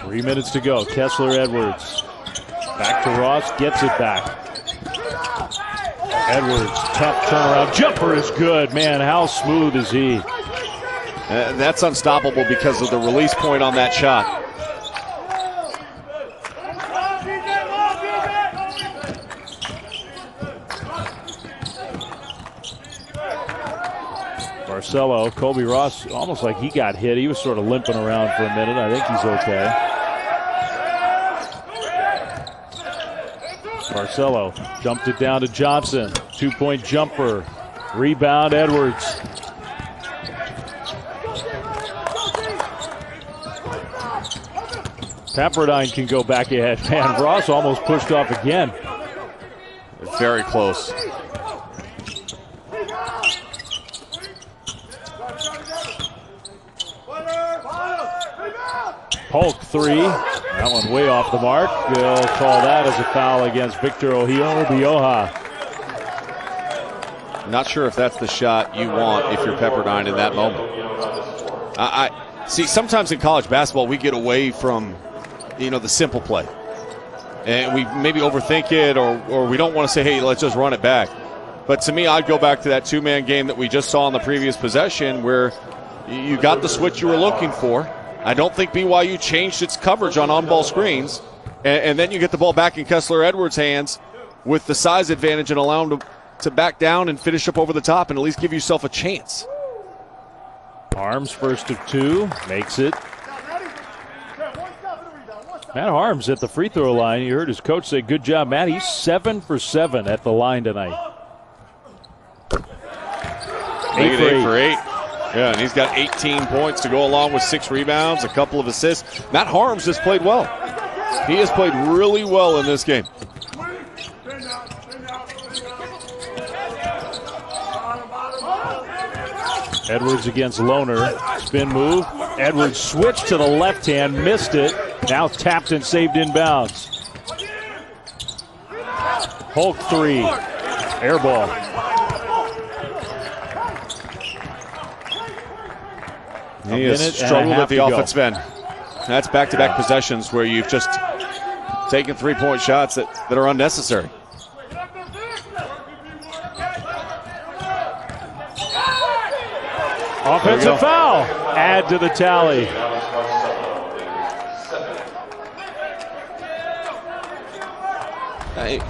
Three minutes to go. Kessler Edwards. Back to Ross. Gets it back. Edwards, tough turnaround. Jumper is good. Man, how smooth is he? And that's unstoppable because of the release point on that shot. Barcelo, Colby Ross, almost like he got hit. He was sort of limping around for a minute. I think he's okay. Barcelo dumped it down to Johnson. 2-point jumper. Rebound, Edwards. Pepperdine can go back ahead. Man, Ross almost pushed off again. Very close. Polk 3. That one way off the mark. They'll call that as a foul against Victor Obioha. Not sure if that's the shot you want if you're Pepperdine in that moment. I see, sometimes in college basketball we get away from, the simple play. And we maybe overthink it or we don't want to say, hey, let's just run it back. But to me, I'd go back to that two-man game that we just saw in the previous possession where you got the switch you were looking for. I don't think BYU changed its coverage on on-ball screens. And then you get the ball back in Kessler Edwards' hands with the size advantage and allow him to back down and finish up over the top and at least give yourself a chance. Harms, first of 2, makes it. Matt Harms at the free throw line. You heard his coach say, good job, Matt. He's 7 for 7 at the line tonight. 8 for 8. Yeah, and he's got 18 points to go along with 6 rebounds, a couple of assists. Matt Harms has played well. He has played really well in this game. Edwards against Lohner. Spin move. Edwards switched to the left hand, missed it. Now tapped and saved inbounds. Polk 3. Air ball. He has struggled at the offensive end. That's back-to-back possessions where you've just taken 3-point shots that are unnecessary. Offensive foul. Add to the tally. Hey,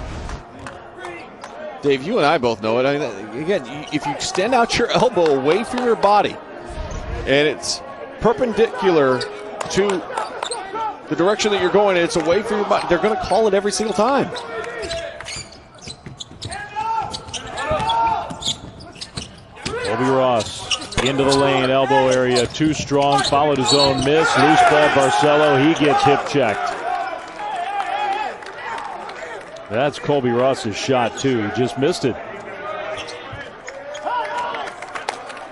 Dave, you and I both know it. I mean, again, if you extend out your elbow away from your body and it's perpendicular to the direction that you're going and it's away from your body, they're going to call it every single time. Colby Ross into the lane, elbow area, too strong, followed his own miss, loose ball, Barcelo, he gets hip checked. That's Colby Ross's shot too, he just missed it.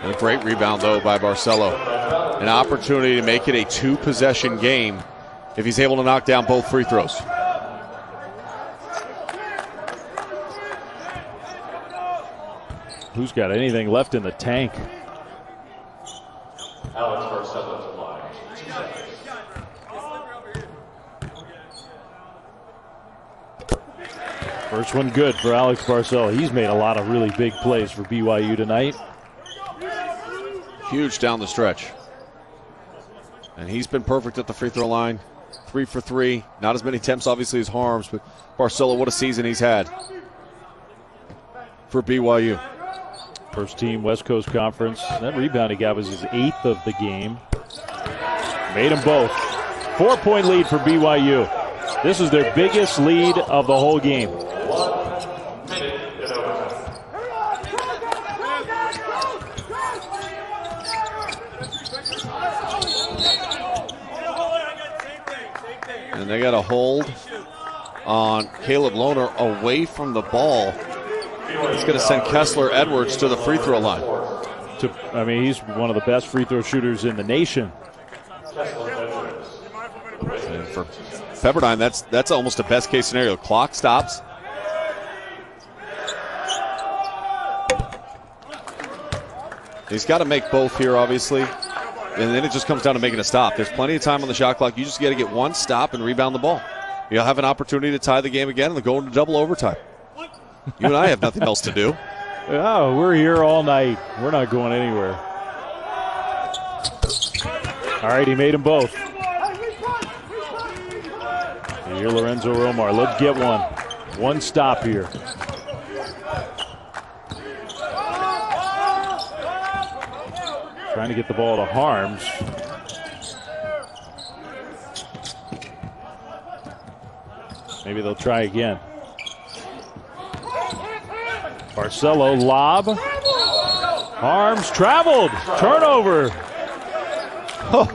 A great rebound though by Barcelo. An opportunity to make it a 2-possession game if he's able to knock down both free throws. Who's got anything left in the tank? Alex Barcelo to line. First one good for Alex Barcelo. He's made a lot of really big plays for BYU tonight. Huge down the stretch. And he's been perfect at the free throw line. 3 for 3. Not as many attempts, obviously, as Harms, but Barcelo, what a season he's had for BYU. First team West Coast Conference. That rebound he got was his 8th of the game. Made them both. 4-point lead for BYU. This is their biggest lead of the whole game. And they got a hold on Caleb Lohner away from the ball. It's going to send Kessler Edwards to the free throw line. I mean, he's one of the best free throw shooters in the nation. And for Pepperdine, that's almost a best case scenario. Clock stops. He's got to make both here, obviously. And then it just comes down to making a stop. There's plenty of time on the shot clock. You just got to get one stop and rebound the ball. You'll have an opportunity to tie the game again and go into double overtime. You and I have nothing else to do. Oh, we're here all night. We're not going anywhere. All right, he made them both. Here, Lorenzo Romar. Let's get one. One stop here. Trying to get the ball to Harms. Maybe they'll try again. Barcelo lob. Harms traveled. Turnover. Oh.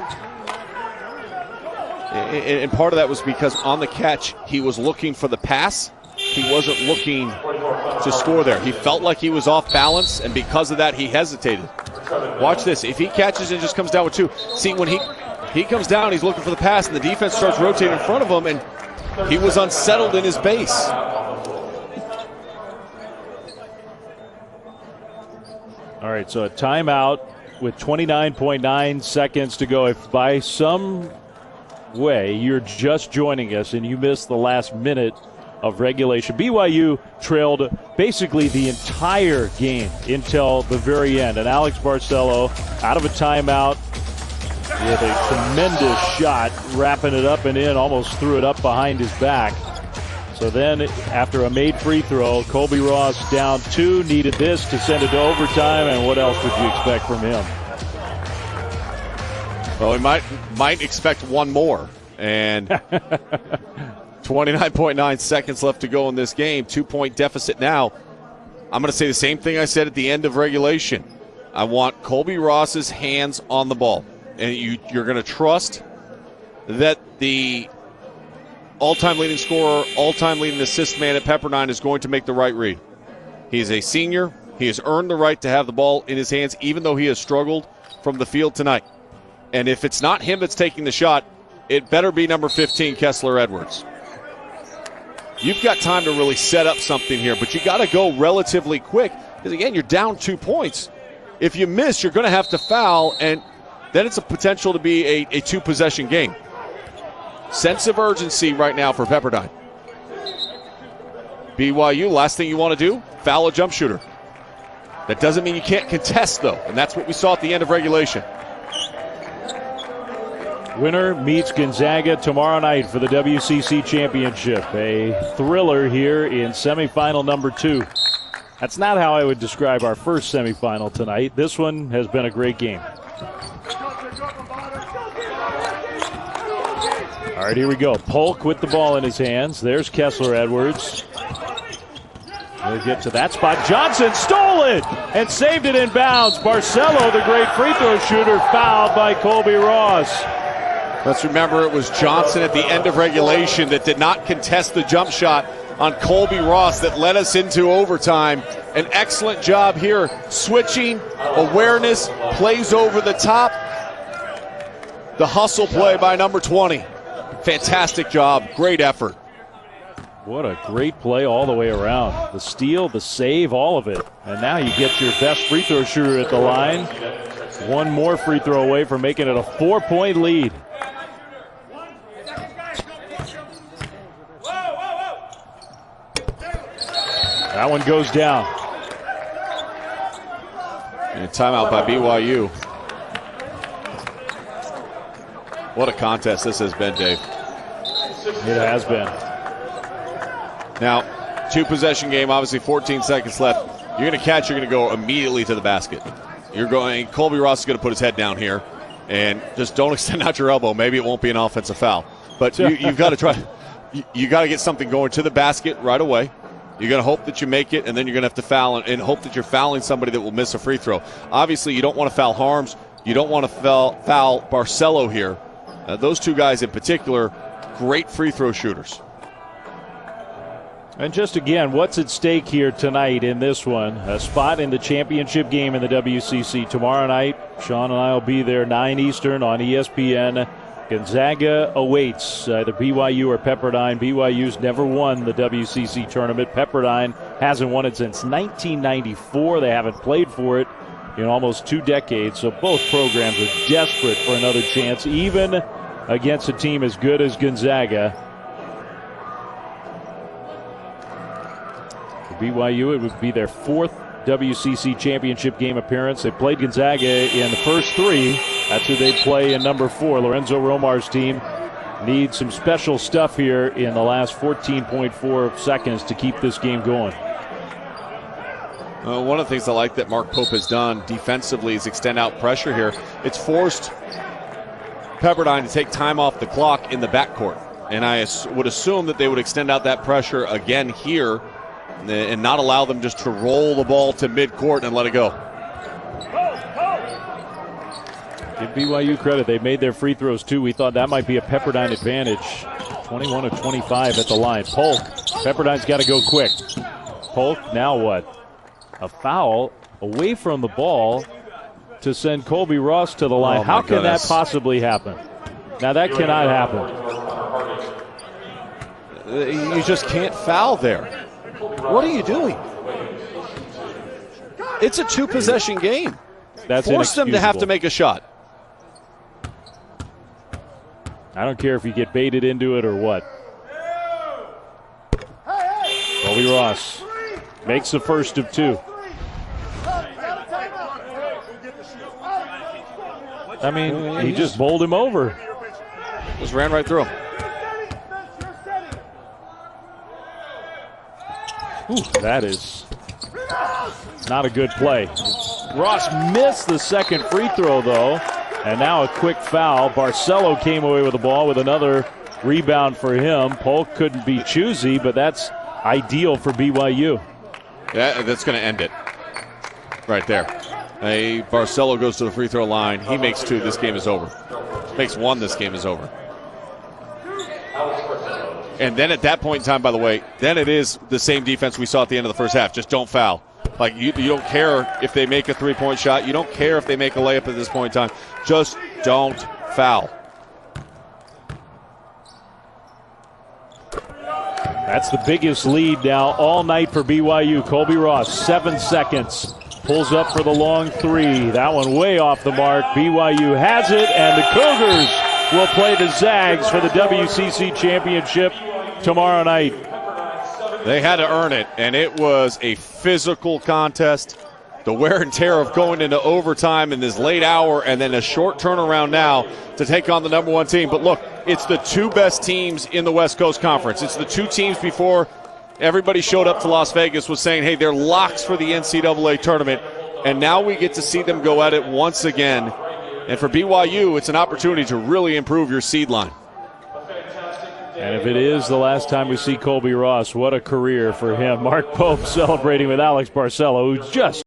And part of that was because on the catch, he was looking for the pass. He wasn't looking to score there. He felt like he was off balance, and because of that, he hesitated. Watch this. If he catches and just comes down with 2. See, when he comes down, he's looking for the pass, and the defense starts rotating in front of him, and he was unsettled in his base. All right, so a timeout with 29.9 seconds to go. If by some way you're just joining us and you missed the last minute of regulation, BYU trailed basically the entire game until the very end. And Alex Barcelo, out of a timeout with a tremendous shot, wrapping it up and in, almost threw it up behind his back. So then, after a made free throw, Colby Ross down 2, needed this to send it to overtime, and what else would you expect from him? Well, we might expect one more, and 29.9 seconds left to go in this game, 2-point deficit now. I'm going to say the same thing I said at the end of regulation. I want Colby Ross's hands on the ball, and you're going to trust that the all-time leading scorer, all-time leading assist man at Pepperdine is going to make the right read. He's a senior. He has earned the right to have the ball in his hands, even though he has struggled from the field tonight. And if it's not him that's taking the shot, it better be number 15, Kessler Edwards. You've got time to really set up something here, but you got to go relatively quick because, again, you're down 2 points. If you miss, you're going to have to foul, and then it's a potential to be a 2-possession game. Sense of urgency right now for Pepperdine. BYU, last thing you want to do, foul a jump shooter. That doesn't mean you can't contest, though, and that's what we saw at the end of regulation. Winner meets Gonzaga tomorrow night for the WCC championship. A thriller here in semifinal number 2. That's not how I would describe our first semifinal tonight. This one has been a great game. All right, here we go. Polk with the ball in his hands. There's Kessler Edwards. We'll get to that spot. Johnson stole it and saved it in bounds. Barcelo, the great free throw shooter, fouled by Colby Ross. Let's remember it was Johnson at the end of regulation that did not contest the jump shot on Colby Ross that led us into overtime. An excellent job here, switching, awareness, plays over the top. The hustle play by number 20. Fantastic job, great effort. What a great play all the way around. The steal, the save, all of it. And now you get your best free throw shooter at the line. One more free throw away from making it a 4-point lead. That one goes down. And a timeout by BYU. What a contest this has been, Dave. It has been. Now, 2-possession game, obviously 14 seconds left. You're going to catch, you're going to go immediately to the basket. Colby Ross is going to put his head down here, and just don't extend out your elbow. Maybe it won't be an offensive foul. But you've got to try. You got to get something going to the basket right away. You're going to hope that you make it, and then you're going to have to foul and hope that you're fouling somebody that will miss a free throw. Obviously, you don't want to foul Harms. You don't want to foul Barcelo here. Those two guys in particular, great free throw shooters. And just again, what's at stake here tonight in this one? A spot in the championship game in the WCC. Tomorrow night, Sean and I will be there 9 Eastern on ESPN. Gonzaga awaits either BYU or Pepperdine. BYU's never won the WCC tournament. Pepperdine hasn't won it since 1994. They haven't played for it in almost 2 decades. So both programs are desperate for another chance, even against a team as good as Gonzaga. For BYU, it would be their 4th WCC championship game appearance. They played Gonzaga in the first 3. That's who they play in number 4. Lorenzo Romar's team needs some special stuff here in the last 14.4 seconds to keep this game going. One of the things I like that Mark Pope has done defensively is extend out pressure here. It's forced Pepperdine to take time off the clock in the backcourt. And I would assume that they would extend out that pressure again here and not allow them just to roll the ball to midcourt and let it go. Give BYU credit. They made their free throws, too. We thought that might be a Pepperdine advantage. 21 of 25 at the line. Polk. Pepperdine's got to go quick. Polk, now what? A foul away from the ball to send Colby Ross to the line. How can that possibly happen? Now, that cannot happen. You just can't foul there. What are you doing? It's a 2-possession game. That's Force them to have to make a shot. I don't care if you get baited into it or what. Colby Ross makes the first of 2. I mean, he just bowled him over. Just ran right through him. Ooh, that is not a good play. Ross missed the second free throw, though. And now a quick foul. Barcelo came away with the ball with another rebound for him. Polk couldn't be choosy, but that's ideal for BYU. Yeah, that's going to end it right there. Barcelo goes to the free throw line. He makes 2. This game is over. Makes 1. This game is over. And then at that point in time, by the way, then it is the same defense we saw at the end of the first half. Just don't foul. Like, you don't care if they make a 3-point shot. You don't care if they make a layup at this point in time. Just don't foul. That's the biggest lead now all night for BYU. Colby Ross, 7 seconds. Pulls up for the long 3. That one way off the mark. BYU has it, and the Cougars will play the Zags for the WCC championship tomorrow night. They had to earn it, and it was a physical contest. the wear and tear of going into overtime in this late hour and then a short turnaround now to take on the number one team. But look, it's the two best teams in the West Coast Conference. It's the two teams before everybody showed up to Las Vegas was saying, hey, they're locks for the NCAA tournament. And now we get to see them go at it once again. And for BYU, it's an opportunity to really improve your seed line. And if it is the last time we see Colby Ross, what a career for him. Mark Pope celebrating with Alex Barcelo, who just